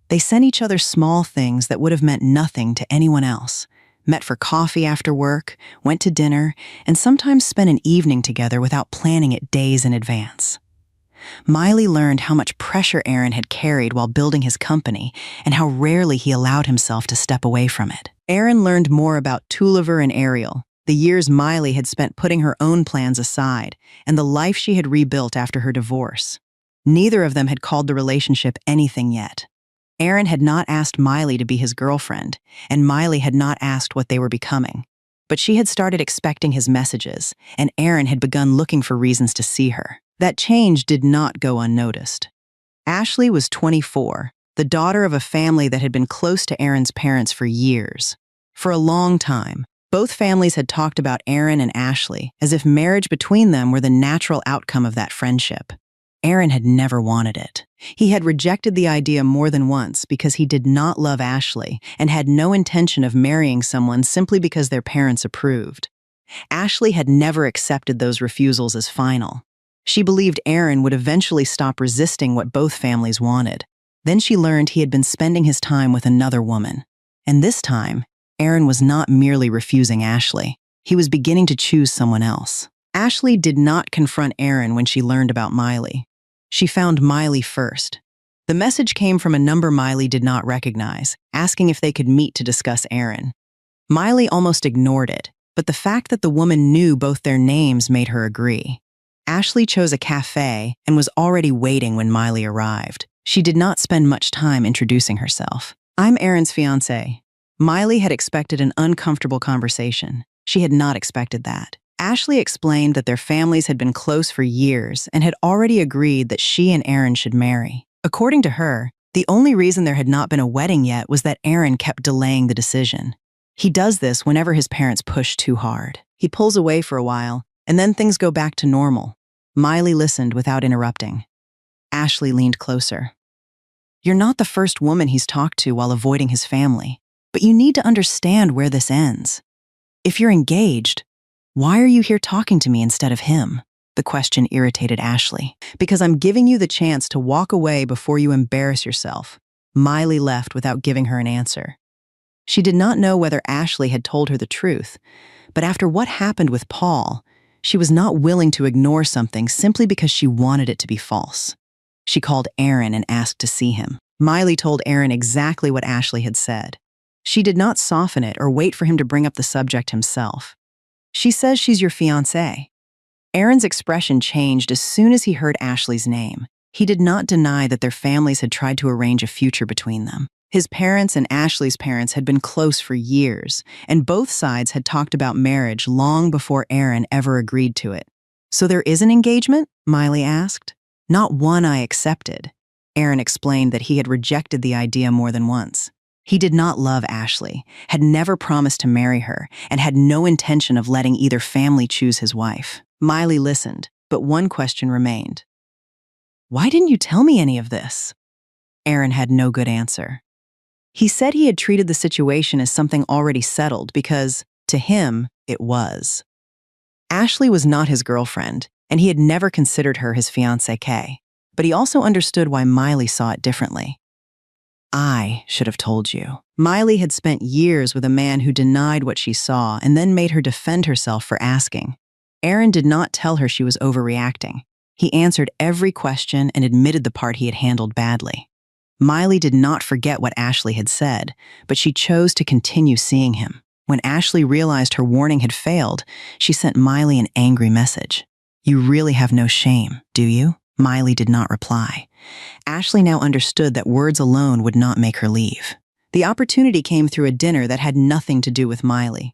They sent each other small things that would have meant nothing to anyone else, met for coffee after work, went to dinner, and sometimes spent an evening together without planning it days in advance. Miley learned how much pressure Aaron had carried while building his company and how rarely he allowed himself to step away from it. Aaron learned more about Tulliver and Ariel, the years Miley had spent putting her own plans aside, and the life she had rebuilt after her divorce. Neither of them had called the relationship anything yet. Aaron had not asked Miley to be his girlfriend, and Miley had not asked what they were becoming. But she had started expecting his messages, and Aaron had begun looking for reasons to see her. That change did not go unnoticed. Ashley was 24, the daughter of a family that had been close to Aaron's parents for years. For a long time, both families had talked about Aaron and Ashley as if marriage between them were the natural outcome of that friendship. Aaron had never wanted it. He had rejected the idea more than once because he did not love Ashley and had no intention of marrying someone simply because their parents approved. Ashley had never accepted those refusals as final. She believed Aaron would eventually stop resisting what both families wanted. Then she learned he had been spending his time with another woman. And this time, Aaron was not merely refusing Ashley. He was beginning to choose someone else. Ashley did not confront Aaron when she learned about Miley. She found Miley first. The message came from a number Miley did not recognize, asking if they could meet to discuss Aaron. Miley almost ignored it, but the fact that the woman knew both their names made her agree. Ashley chose a cafe and was already waiting when Miley arrived. She did not spend much time introducing herself. "I'm Aaron's fiancé." Miley had expected an uncomfortable conversation. She had not expected that. Ashley explained that their families had been close for years and had already agreed that she and Aaron should marry. According to her, the only reason there had not been a wedding yet was that Aaron kept delaying the decision. He does this whenever his parents push too hard. He pulls away for a while, and then things go back to normal. Miley listened without interrupting. Ashley leaned closer. "You're not the first woman he's talked to while avoiding his family, but you need to understand where this ends. If you're engaged, why are you here talking to me instead of him?" The question irritated Ashley. "Because I'm giving you the chance to walk away before you embarrass yourself." Miley left without giving her an answer. She did not know whether Ashley had told her the truth, but after what happened with Paul, she was not willing to ignore something simply because she wanted it to be false. She called Aaron and asked to see him. Miley told Aaron exactly what Ashley had said. She did not soften it or wait for him to bring up the subject himself. "She says she's your fiancé." Aaron's expression changed as soon as he heard Ashley's name. He did not deny that their families had tried to arrange a future between them. His parents and Ashley's parents had been close for years, and both sides had talked about marriage long before Aaron ever agreed to it. "So there is an engagement?" Miley asked. "Not one I accepted." Aaron explained that he had rejected the idea more than once. He did not love Ashley, had never promised to marry her, and had no intention of letting either family choose his wife. Miley listened, but one question remained. "Why didn't you tell me any of this?" Aaron had no good answer. He said he had treated the situation as something already settled because, to him, it was. Ashley was not his girlfriend, and he had never considered her his fiancée Kay. But he also understood why Miley saw it differently. I should have told you. Miley had spent years with a man who denied what she saw and then made her defend herself for asking. Aaron did not tell her she was overreacting. He answered every question and admitted the part he had handled badly. Miley did not forget what Ashley had said, but she chose to continue seeing him. When Ashley realized her warning had failed, she sent Miley an angry message. "You really have no shame, do you?" Miley did not reply. Ashley now understood that words alone would not make her leave. The opportunity came through a dinner that had nothing to do with Miley.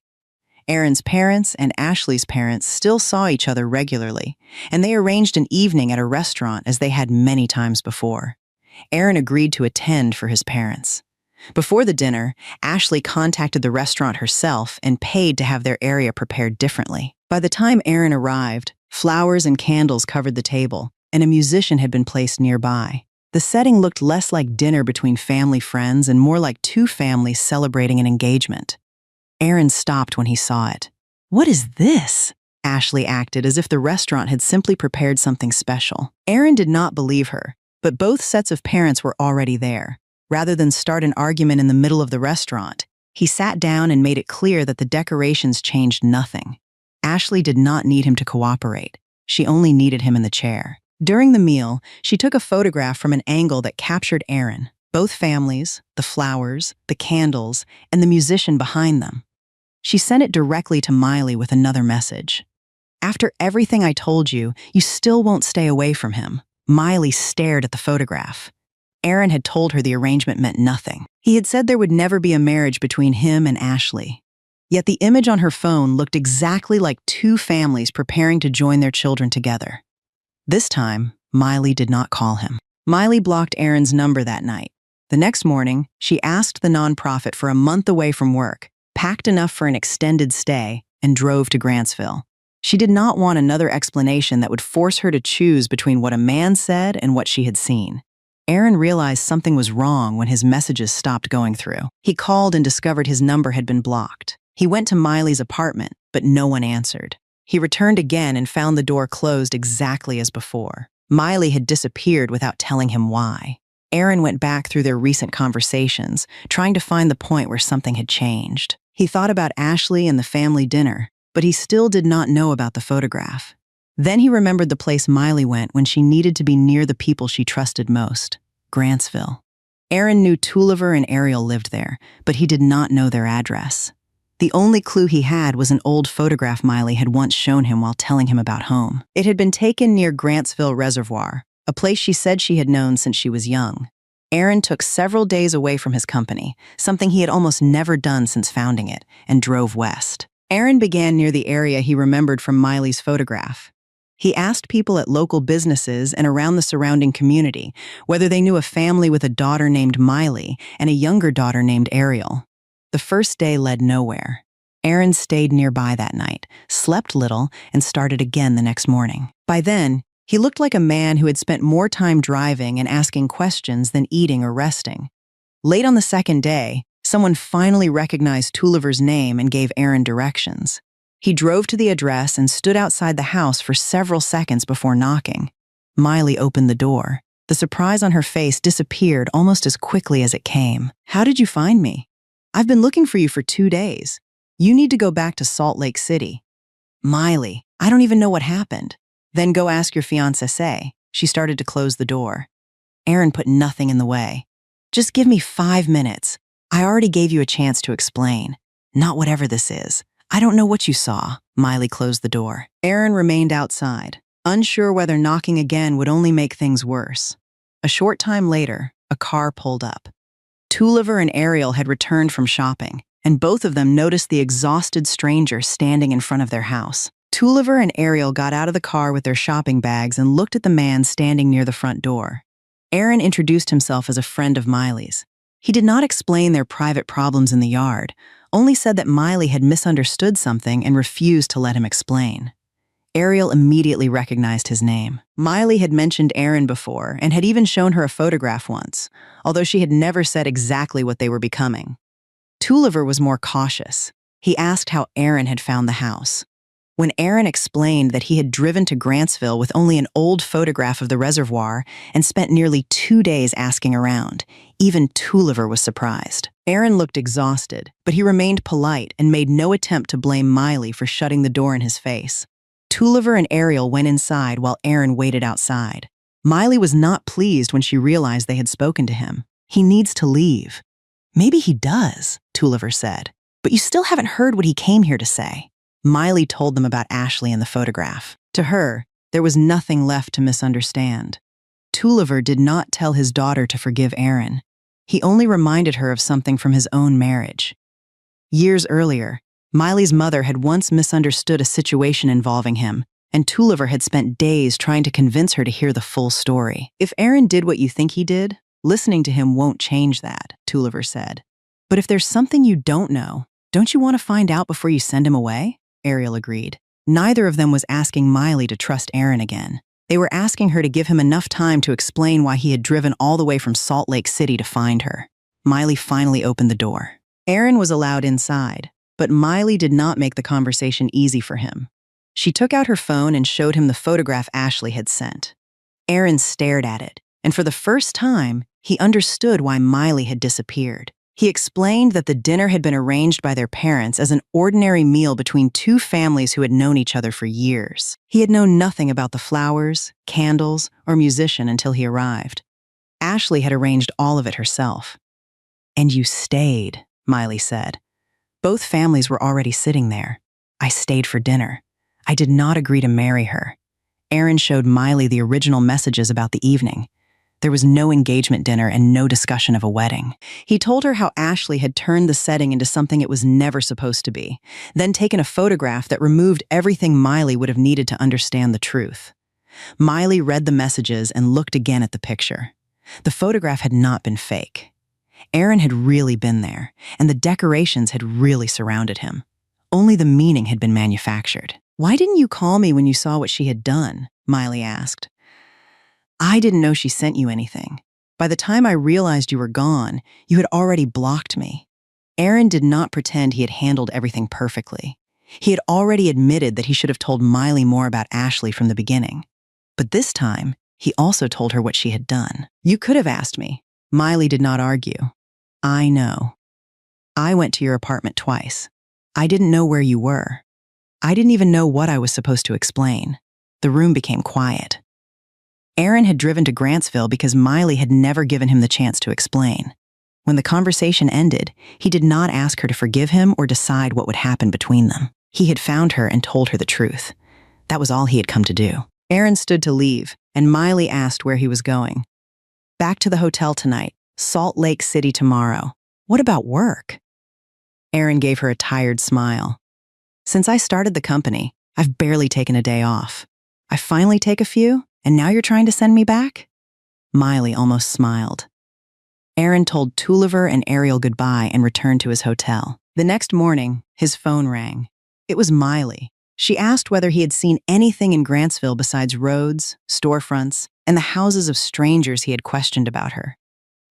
Aaron's parents and Ashley's parents still saw each other regularly, and they arranged an evening at a restaurant as they had many times before. Aaron agreed to attend for his parents. Before the dinner, Ashley contacted the restaurant herself and paid to have their area prepared differently. By the time Aaron arrived, flowers and candles covered the table, and a musician had been placed nearby. The setting looked less like dinner between family friends and more like two families celebrating an engagement. Aaron stopped when he saw it. "What is this?" Ashley acted as if the restaurant had simply prepared something special. Aaron did not believe her, but both sets of parents were already there. Rather than start an argument in the middle of the restaurant, he sat down and made it clear that the decorations changed nothing. Ashley did not need him to cooperate. She only needed him in the chair. During the meal, she took a photograph from an angle that captured Aaron, both families, the flowers, the candles, and the musician behind them. She sent it directly to Miley with another message. "After everything I told you, you still won't stay away from him." Miley stared at the photograph. Aaron had told her the arrangement meant nothing. He had said there would never be a marriage between him and Ashley. Yet the image on her phone looked exactly like two families preparing to join their children together. This time, Miley did not call him. Miley blocked Aaron's number that night. The next morning, she asked the nonprofit for a month away from work, packed enough for an extended stay, and drove to Grantsville. She did not want another explanation that would force her to choose between what a man said and what she had seen. Aaron realized something was wrong when his messages stopped going through. He called and discovered his number had been blocked. He went to Miley's apartment, but no one answered. He returned again and found the door closed exactly as before. Miley had disappeared without telling him why. Aaron went back through their recent conversations, trying to find the point where something had changed. He thought about Ashley and the family dinner, but he still did not know about the photograph. Then he remembered the place Miley went when she needed to be near the people she trusted most, Grantsville. Aaron knew Tulliver and Ariel lived there, but he did not know their address. The only clue he had was an old photograph Miley had once shown him while telling him about home. It had been taken near Grantsville Reservoir, a place she said she had known since she was young. Aaron took several days away from his company, something he had almost never done since founding it, and drove west. Aaron began near the area he remembered from Miley's photograph. He asked people at local businesses and around the surrounding community whether they knew a family with a daughter named Miley and a younger daughter named Ariel. The first day led nowhere. Aaron stayed nearby that night, slept little, and started again the next morning. By then, he looked like a man who had spent more time driving and asking questions than eating or resting. Late on the second day, someone finally recognized Tulliver's name and gave Aaron directions. He drove to the address and stood outside the house for several seconds before knocking. Miley opened the door. The surprise on her face disappeared almost as quickly as it came. "How did you find me? I've been looking for you for 2 days. You need to go back to Salt Lake City." "Miley, I don't even know what happened." "Then go ask your fiancée." She started to close the door. Aaron put nothing in the way. "Just give me 5 minutes. I already gave you a chance to explain. Not whatever this is. I don't know what you saw." Miley closed the door. Aaron remained outside, unsure whether knocking again would only make things worse. A short time later, a car pulled up. Tulliver and Ariel had returned from shopping, and both of them noticed the exhausted stranger standing in front of their house. Tulliver and Ariel got out of the car with their shopping bags and looked at the man standing near the front door. Aaron introduced himself as a friend of Miley's. He did not explain their private problems in the yard, only said that Miley had misunderstood something and refused to let him explain. Ariel immediately recognized his name. Miley had mentioned Aaron before and had even shown her a photograph once, although she had never said exactly what they were becoming. Tulliver was more cautious. He asked how Aaron had found the house. When Aaron explained that he had driven to Grantsville with only an old photograph of the reservoir and spent nearly 2 days asking around, even Tulliver was surprised. Aaron looked exhausted, but he remained polite and made no attempt to blame Miley for shutting the door in his face. Tulliver and Ariel went inside while Aaron waited outside. Miley was not pleased when she realized they had spoken to him. He needs to leave. Maybe he does, Tulliver said, but you still haven't heard what he came here to say. Miley told them about Ashley and the photograph. To her, there was nothing left to misunderstand. Tulliver did not tell his daughter to forgive Aaron. He only reminded her of something from his own marriage. Years earlier, Miley's mother had once misunderstood a situation involving him, and Tulliver had spent days trying to convince her to hear the full story. If Aaron did what you think he did, listening to him won't change that, Tulliver said. But if there's something you don't know, don't you want to find out before you send him away? Ariel agreed. Neither of them was asking Miley to trust Aaron again. They were asking her to give him enough time to explain why he had driven all the way from Salt Lake City to find her. Miley finally opened the door. Aaron was allowed inside, but Miley did not make the conversation easy for him. She took out her phone and showed him the photograph Ashley had sent. Aaron stared at it, and for the first time, he understood why Miley had disappeared. He explained that the dinner had been arranged by their parents as an ordinary meal between two families who had known each other for years. He had known nothing about the flowers, candles, or musician until he arrived. Ashley had arranged all of it herself. "And you stayed," Miley said. "Both families were already sitting there. I stayed for dinner. I did not agree to marry her." Aaron showed Miley the original messages about the evening. There was no engagement dinner and no discussion of a wedding. He told her how Ashley had turned the setting into something it was never supposed to be, then taken a photograph that removed everything Miley would have needed to understand the truth. Miley read the messages and looked again at the picture. The photograph had not been fake. Aaron had really been there, and the decorations had really surrounded him. Only the meaning had been manufactured. "Why didn't you call me when you saw what she had done?" Miley asked. "I didn't know she sent you anything. By the time I realized you were gone, you had already blocked me." Aaron did not pretend he had handled everything perfectly. He had already admitted that he should have told Miley more about Ashley from the beginning. But this time, he also told her what she had done. "You could have asked me." Miley did not argue. "I know. I went to your apartment twice. I didn't know where you were. I didn't even know what I was supposed to explain." The room became quiet. Aaron had driven to Grantsville because Miley had never given him the chance to explain. When the conversation ended, he did not ask her to forgive him or decide what would happen between them. He had found her and told her the truth. That was all he had come to do. Aaron stood to leave, and Miley asked where he was going. "Back to the hotel tonight, Salt Lake City tomorrow. What about work?" Aaron gave her a tired smile. "Since I started the company, I've barely taken a day off. I finally take a few, and now you're trying to send me back?" Miley almost smiled. Aaron told Tulliver and Ariel goodbye and returned to his hotel. The next morning, his phone rang. It was Miley. She asked whether he had seen anything in Grantsville besides roads, storefronts, and the houses of strangers he had questioned about her.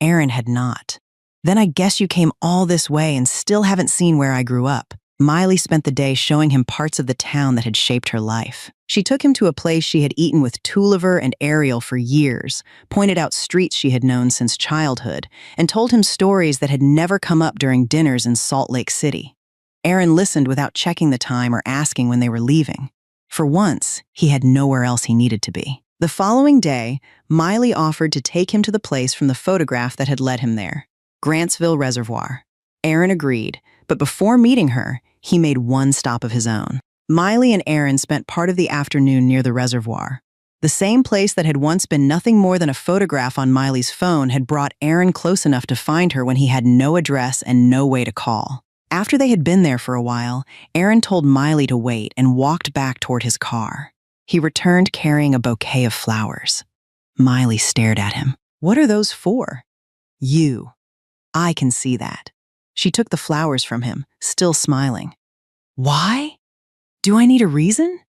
Aaron had not. "Then I guess you came all this way and still haven't seen where I grew up." Miley spent the day showing him parts of the town that had shaped her life. She took him to a place she had eaten with Tulliver and Ariel for years, pointed out streets she had known since childhood, and told him stories that had never come up during dinners in Salt Lake City. Aaron listened without checking the time or asking when they were leaving. For once, he had nowhere else he needed to be. The following day, Miley offered to take him to the place from the photograph that had led him there, Grantsville Reservoir. Aaron agreed, but before meeting her, he made one stop of his own. Miley and Aaron spent part of the afternoon near the reservoir. The same place that had once been nothing more than a photograph on Miley's phone had brought Aaron close enough to find her when he had no address and no way to call. After they had been there for a while, Aaron told Miley to wait and walked back toward his car. He returned carrying a bouquet of flowers. Miley stared at him. "What are those for?" "You. I can see that." She took the flowers from him, still smiling. "Why? Do I need a reason?"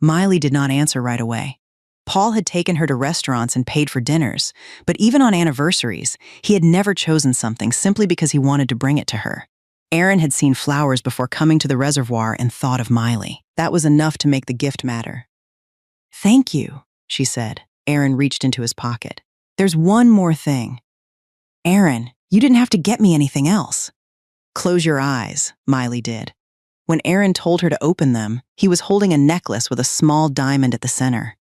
Miley did not answer right away. Paul had taken her to restaurants and paid for dinners, but even on anniversaries, he had never chosen something simply because he wanted to bring it to her. Aaron had seen flowers before coming to the reservoir and thought of Miley. That was enough to make the gift matter. "Thank you," she said. Aaron reached into his pocket. "There's one more thing." "Aaron, you didn't have to get me anything else." "Close your eyes," Miley did. When Aaron told her to open them, he was holding a necklace with a small diamond at the center.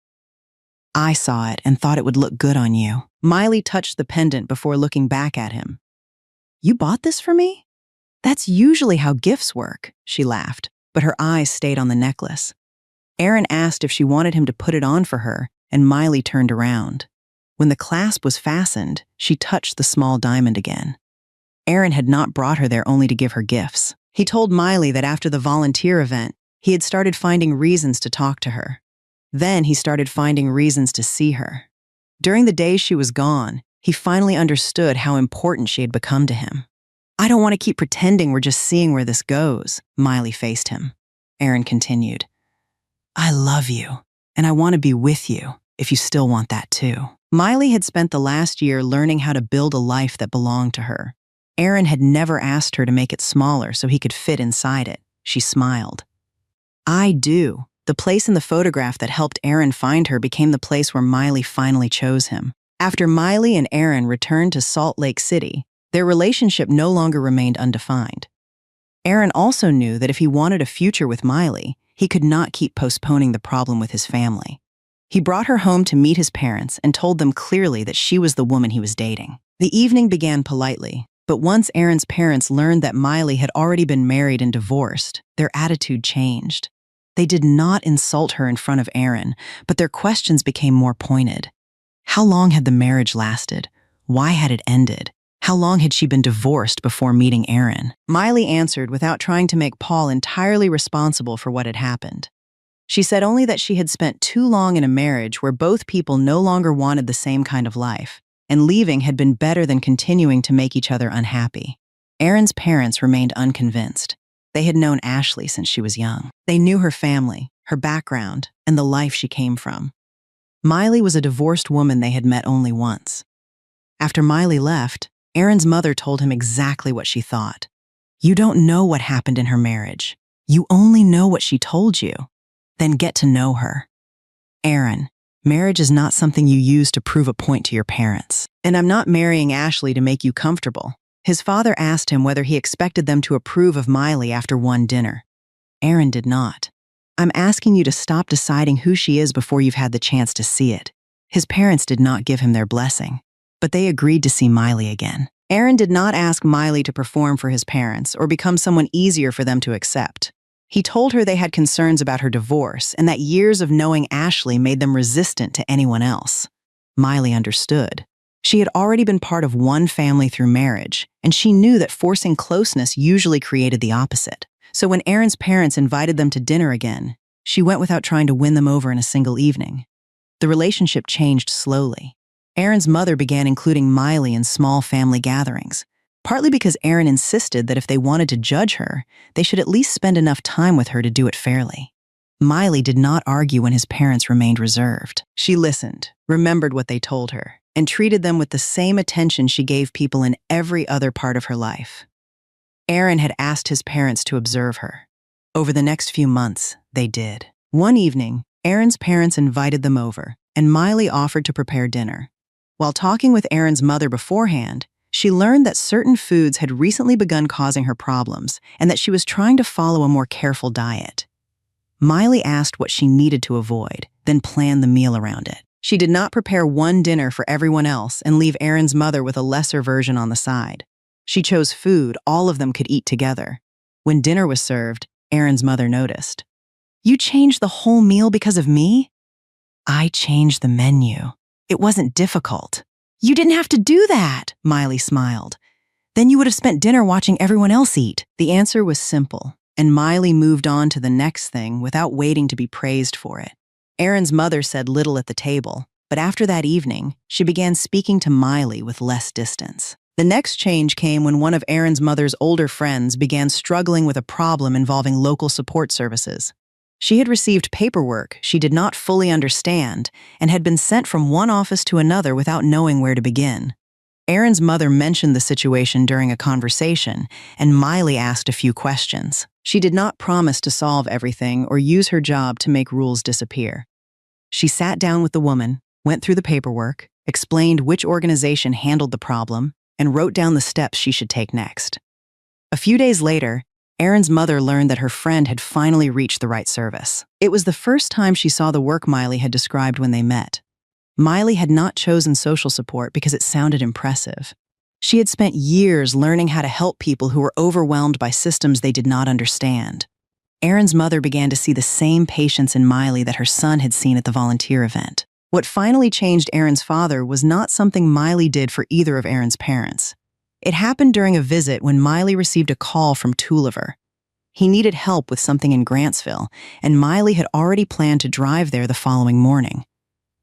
"I saw it and thought it would look good on you." Miley touched the pendant before looking back at him. "You bought this for me?" "That's usually how gifts work," she laughed, but her eyes stayed on the necklace. Aaron asked if she wanted him to put it on for her, and Miley turned around. When the clasp was fastened, she touched the small diamond again. Aaron had not brought her there only to give her gifts. He told Miley that after the volunteer event, he had started finding reasons to talk to her. Then he started finding reasons to see her. During the days she was gone, he finally understood how important she had become to him. "I don't want to keep pretending we're just seeing where this goes," Miley faced him. Aaron continued, "I love you, and I want to be with you, if you still want that too." Miley had spent the last year learning how to build a life that belonged to her. Aaron had never asked her to make it smaller so he could fit inside it. She smiled. "I do." The place in the photograph that helped Aaron find her became the place where Miley finally chose him. After Miley and Aaron returned to Salt Lake City, their relationship no longer remained undefined. Aaron also knew that if he wanted a future with Miley, he could not keep postponing the problem with his family. He brought her home to meet his parents and told them clearly that she was the woman he was dating. The evening began politely, but once Aaron's parents learned that Miley had already been married and divorced, their attitude changed. They did not insult her in front of Aaron, but their questions became more pointed. How long had the marriage lasted? Why had it ended? How long had she been divorced before meeting Aaron? Miley answered without trying to make Paul entirely responsible for what had happened. She said only that she had spent too long in a marriage where both people no longer wanted the same kind of life, and leaving had been better than continuing to make each other unhappy. Aaron's parents remained unconvinced. They had known Ashley since she was young. They knew her family, her background, and the life she came from. Miley was a divorced woman they had met only once. After Miley left, Aaron's mother told him exactly what she thought. "You don't know what happened in her marriage. You only know what she told you. Then get to know her. Aaron, marriage is not something you use to prove a point to your parents. And I'm not marrying Ashley to make you comfortable." His father asked him whether he expected them to approve of Miley after one dinner. Aaron did not. "I'm asking you to stop deciding who she is before you've had the chance to see it." His parents did not give him their blessing, but they agreed to see Miley again. Aaron did not ask Miley to perform for his parents or become someone easier for them to accept. He told her they had concerns about her divorce and that years of knowing Ashley made them resistant to anyone else. Miley understood. She had already been part of one family through marriage, and she knew that forcing closeness usually created the opposite. So when Aaron's parents invited them to dinner again, she went without trying to win them over in a single evening. The relationship changed slowly. Aaron's mother began including Miley in small family gatherings, partly because Aaron insisted that if they wanted to judge her, they should at least spend enough time with her to do it fairly. Miley did not argue when his parents remained reserved. She listened, remembered what they told her, and treated them with the same attention she gave people in every other part of her life. Aaron had asked his parents to observe her. Over the next few months, they did. One evening, Aaron's parents invited them over, and Miley offered to prepare dinner. While talking with Aaron's mother beforehand, she learned that certain foods had recently begun causing her problems and that she was trying to follow a more careful diet. Miley asked what she needed to avoid, then planned the meal around it. She did not prepare one dinner for everyone else and leave Aaron's mother with a lesser version on the side. She chose food all of them could eat together. When dinner was served, Aaron's mother noticed. "You changed the whole meal because of me?" "I changed the menu. It wasn't difficult." "You didn't have to do that," Miley smiled. "Then you would have spent dinner watching everyone else eat." The answer was simple, and Miley moved on to the next thing without waiting to be praised for it. Aaron's mother said little at the table, but after that evening, she began speaking to Miley with less distance. The next change came when one of Aaron's mother's older friends began struggling with a problem involving local support services. She had received paperwork she did not fully understand and had been sent from one office to another without knowing where to begin. Erin's mother mentioned the situation during a conversation, and Miley asked a few questions. She did not promise to solve everything or use her job to make rules disappear. She sat down with the woman, went through the paperwork, explained which organization handled the problem, and wrote down the steps she should take next. A few days later, Erin's mother learned that her friend had finally reached the right service. It was the first time she saw the work Miley had described when they met. Miley had not chosen social support because it sounded impressive. She had spent years learning how to help people who were overwhelmed by systems they did not understand. Erin's mother began to see the same patience in Miley that her son had seen at the volunteer event. What finally changed Erin's father was not something Miley did for either of Erin's parents. It happened during a visit when Miley received a call from Tulliver. He needed help with something in Grantsville, and Miley had already planned to drive there the following morning.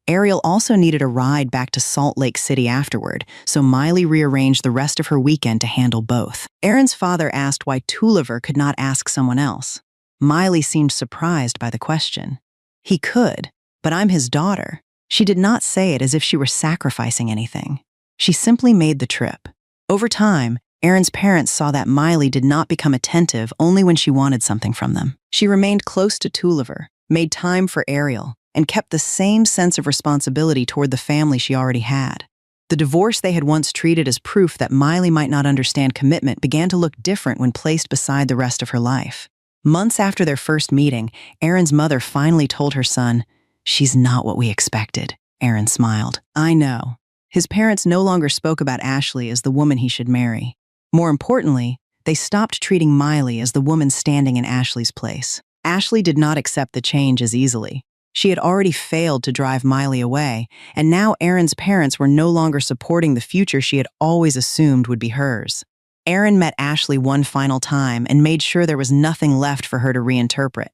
Ariel also needed a ride back to Salt Lake City afterward, so Miley rearranged the rest of her weekend to handle both. Erin's father asked why Tulliver could not ask someone else. Miley seemed surprised by the question. He could, but I'm his daughter. She did not say it as if she were sacrificing anything. She simply made the trip. Over time, Erin's parents saw that Miley did not become attentive only when she wanted something from them. She remained close to Tulliver, made time for Ariel, and kept the same sense of responsibility toward the family she already had. The divorce they had once treated as proof that Miley might not understand commitment began to look different when placed beside the rest of her life. Months after their first meeting, Erin's mother finally told her son, "She's not what we expected." Erin smiled. "I know." His parents no longer spoke about Ashley as the woman he should marry. More importantly, they stopped treating Miley as the woman standing in Ashley's place. Ashley did not accept the change as easily. She had already failed to drive Miley away, and now Erin's parents were no longer supporting the future she had always assumed would be hers. Erin met Ashley one final time and made sure there was nothing left for her to reinterpret.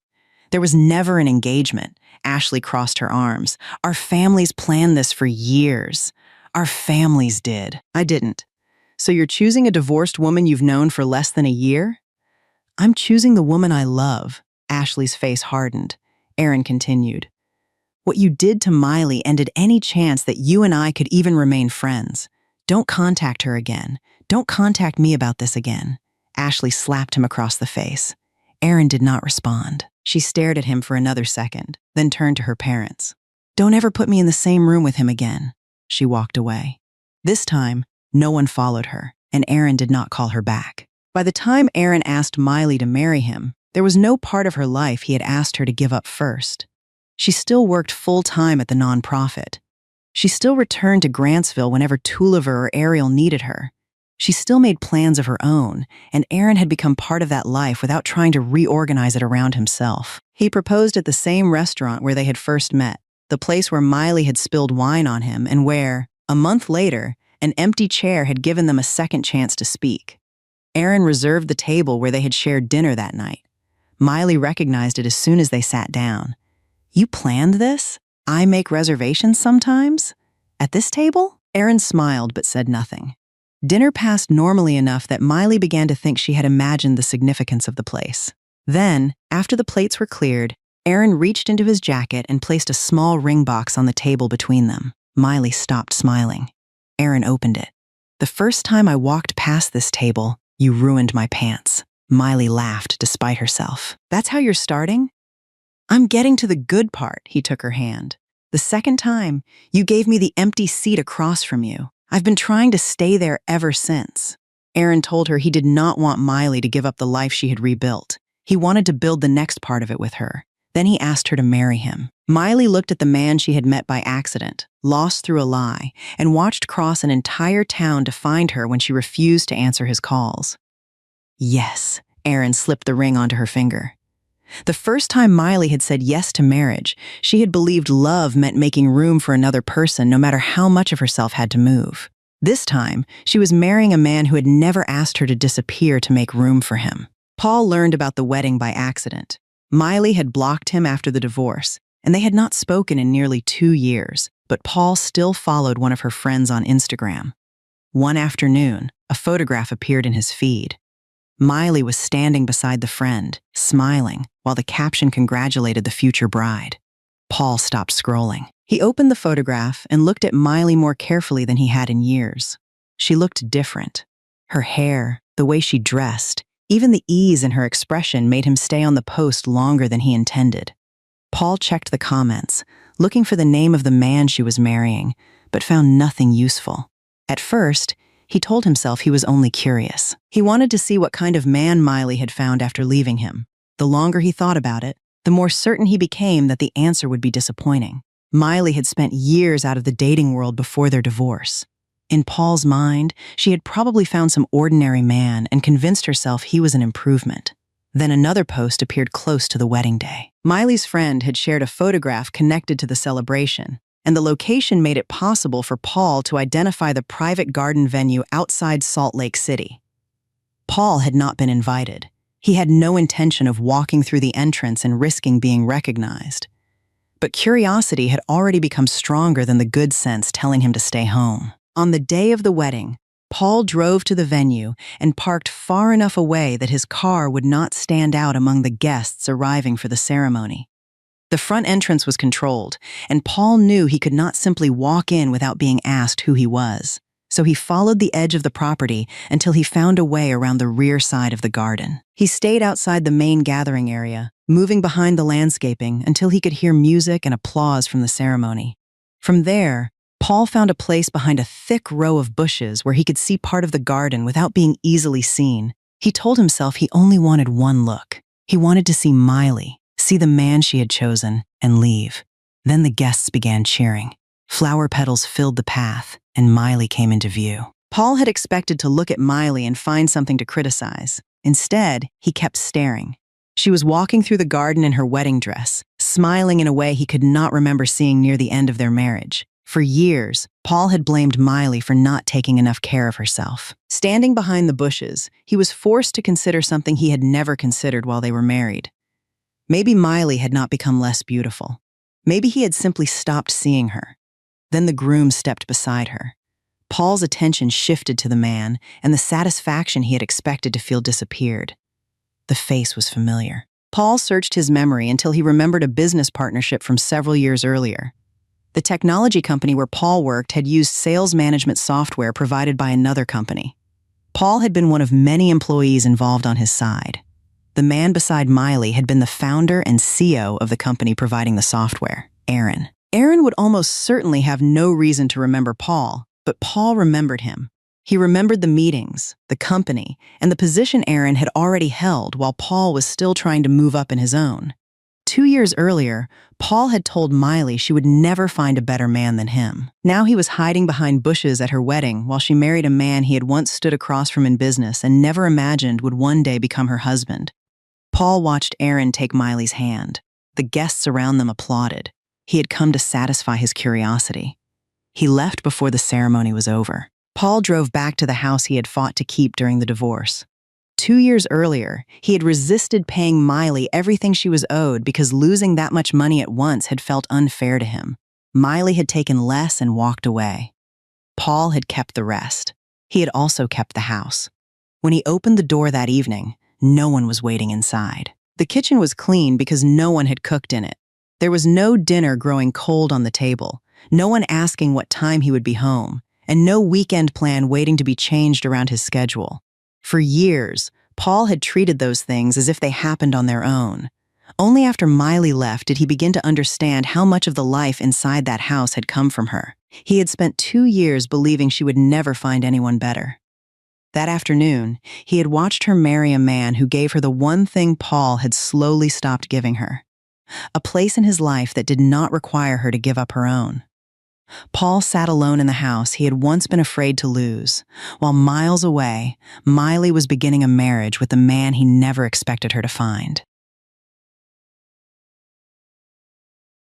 There was never an engagement. Ashley crossed her arms. "Our families planned this for years. Our families did. I didn't. So you're choosing a divorced woman you've known for less than a year?" "I'm choosing the woman I love." Ashley's face hardened. Erin continued. "What you did to Miley ended any chance that you and I could even remain friends. Don't contact her again. Don't contact me about this again." Ashley slapped him across the face. Erin did not respond. She stared at him for another second, then turned to her parents. "Don't ever put me in the same room with him again." She walked away. This time, no one followed her, and Erin did not call her back. By the time Erin asked Miley to marry him, there was no part of her life he had asked her to give up first. She still worked full-time at the nonprofit. She still returned to Grantsville whenever Tulliver or Ariel needed her. She still made plans of her own, and Erin had become part of that life without trying to reorganize it around himself. He proposed at the same restaurant where they had first met, the place where Miley had spilled wine on him and where, a month later, an empty chair had given them a second chance to speak. Erin reserved the table where they had shared dinner that night. Miley recognized it as soon as they sat down. "You planned this? I make reservations sometimes? At this table?" Erin smiled but said nothing. Dinner passed normally enough that Miley began to think she had imagined the significance of the place. Then, after the plates were cleared, Erin reached into his jacket and placed a small ring box on the table between them. Miley stopped smiling. Erin opened it. "The first time I walked past this table, you ruined my pants." Miley laughed despite herself. "That's how you're starting?" "I'm getting to the good part," he took her hand. "The second time, you gave me the empty seat across from you. I've been trying to stay there ever since." Erin told her he did not want Miley to give up the life she had rebuilt. He wanted to build the next part of it with her. Then he asked her to marry him. Miley looked at the man she had met by accident, lost through a lie, and watched cross an entire town to find her when she refused to answer his calls. "Yes," Erin slipped the ring onto her finger. The first time Miley had said yes to marriage, she had believed love meant making room for another person no matter how much of herself had to move. This time, she was marrying a man who had never asked her to disappear to make room for him. Paul learned about the wedding by accident. Miley had blocked him after the divorce, and they had not spoken in nearly 2 years, but Paul still followed one of her friends on Instagram. One afternoon, a photograph appeared in his feed. Miley was standing beside the friend, smiling, while the caption congratulated the future bride. Paul stopped scrolling. He opened the photograph and looked at Miley more carefully than he had in years. She looked different. Her hair, the way she dressed, even the ease in her expression made him stay on the post longer than he intended. Paul checked the comments, looking for the name of the man she was marrying, but found nothing useful. At first, he told himself he was only curious. He wanted to see what kind of man Miley had found after leaving him. The longer he thought about it, the more certain he became that the answer would be disappointing. Miley had spent years out of the dating world before their divorce. In Paul's mind, she had probably found some ordinary man and convinced herself he was an improvement. Then another post appeared close to the wedding day. Miley's friend had shared a photograph connected to the celebration, and the location made it possible for Paul to identify the private garden venue outside Salt Lake City. Paul had not been invited. He had no intention of walking through the entrance and risking being recognized. But curiosity had already become stronger than the good sense telling him to stay home. On the day of the wedding, Paul drove to the venue and parked far enough away that his car would not stand out among the guests arriving for the ceremony. The front entrance was controlled, and Paul knew he could not simply walk in without being asked who he was. So he followed the edge of the property until he found a way around the rear side of the garden. He stayed outside the main gathering area, moving behind the landscaping until he could hear music and applause from the ceremony. From there, Paul found a place behind a thick row of bushes where he could see part of the garden without being easily seen. He told himself he only wanted one look. He wanted to see Miley, see the man she had chosen, and leave. Then the guests began cheering. Flower petals filled the path, and Miley came into view. Paul had expected to look at Miley and find something to criticize. Instead, he kept staring. She was walking through the garden in her wedding dress, smiling in a way he could not remember seeing near the end of their marriage. For years, Paul had blamed Miley for not taking enough care of herself. Standing behind the bushes, he was forced to consider something he had never considered while they were married. Maybe Miley had not become less beautiful. Maybe he had simply stopped seeing her. Then the groom stepped beside her. Paul's attention shifted to the man, and the satisfaction he had expected to feel disappeared. The face was familiar. Paul searched his memory until he remembered a business partnership from several years earlier. The technology company where Paul worked had used sales management software provided by another company. Paul had been one of many employees involved on his side. The man beside Miley had been the founder and CEO of the company providing the software, Aaron. Aaron would almost certainly have no reason to remember Paul, but Paul remembered him. He remembered the meetings, the company, and the position Aaron had already held while Paul was still trying to move up in his own. 2 years earlier, Paul had told Miley she would never find a better man than him. Now he was hiding behind bushes at her wedding while she married a man he had once stood across from in business and never imagined would one day become her husband. Paul watched Aaron take Miley's hand. The guests around them applauded. He had come to satisfy his curiosity. He left before the ceremony was over. Paul drove back to the house he had fought to keep during the divorce. 2 years earlier, he had resisted paying Miley everything she was owed because losing that much money at once had felt unfair to him. Miley had taken less and walked away. Paul had kept the rest. He had also kept the house. When he opened the door that evening, no one was waiting inside. The kitchen was clean because no one had cooked in it. There was no dinner growing cold on the table, no one asking what time he would be home, and no weekend plan waiting to be changed around his schedule. For years, Paul had treated those things as if they happened on their own. Only after Miley left did he begin to understand how much of the life inside that house had come from her. He had spent 2 years believing she would never find anyone better. That afternoon, he had watched her marry a man who gave her the one thing Paul had slowly stopped giving her: a place in his life that did not require her to give up her own. Paul sat alone in the house he had once been afraid to lose, while miles away, Miley was beginning a marriage with the man he never expected her to find.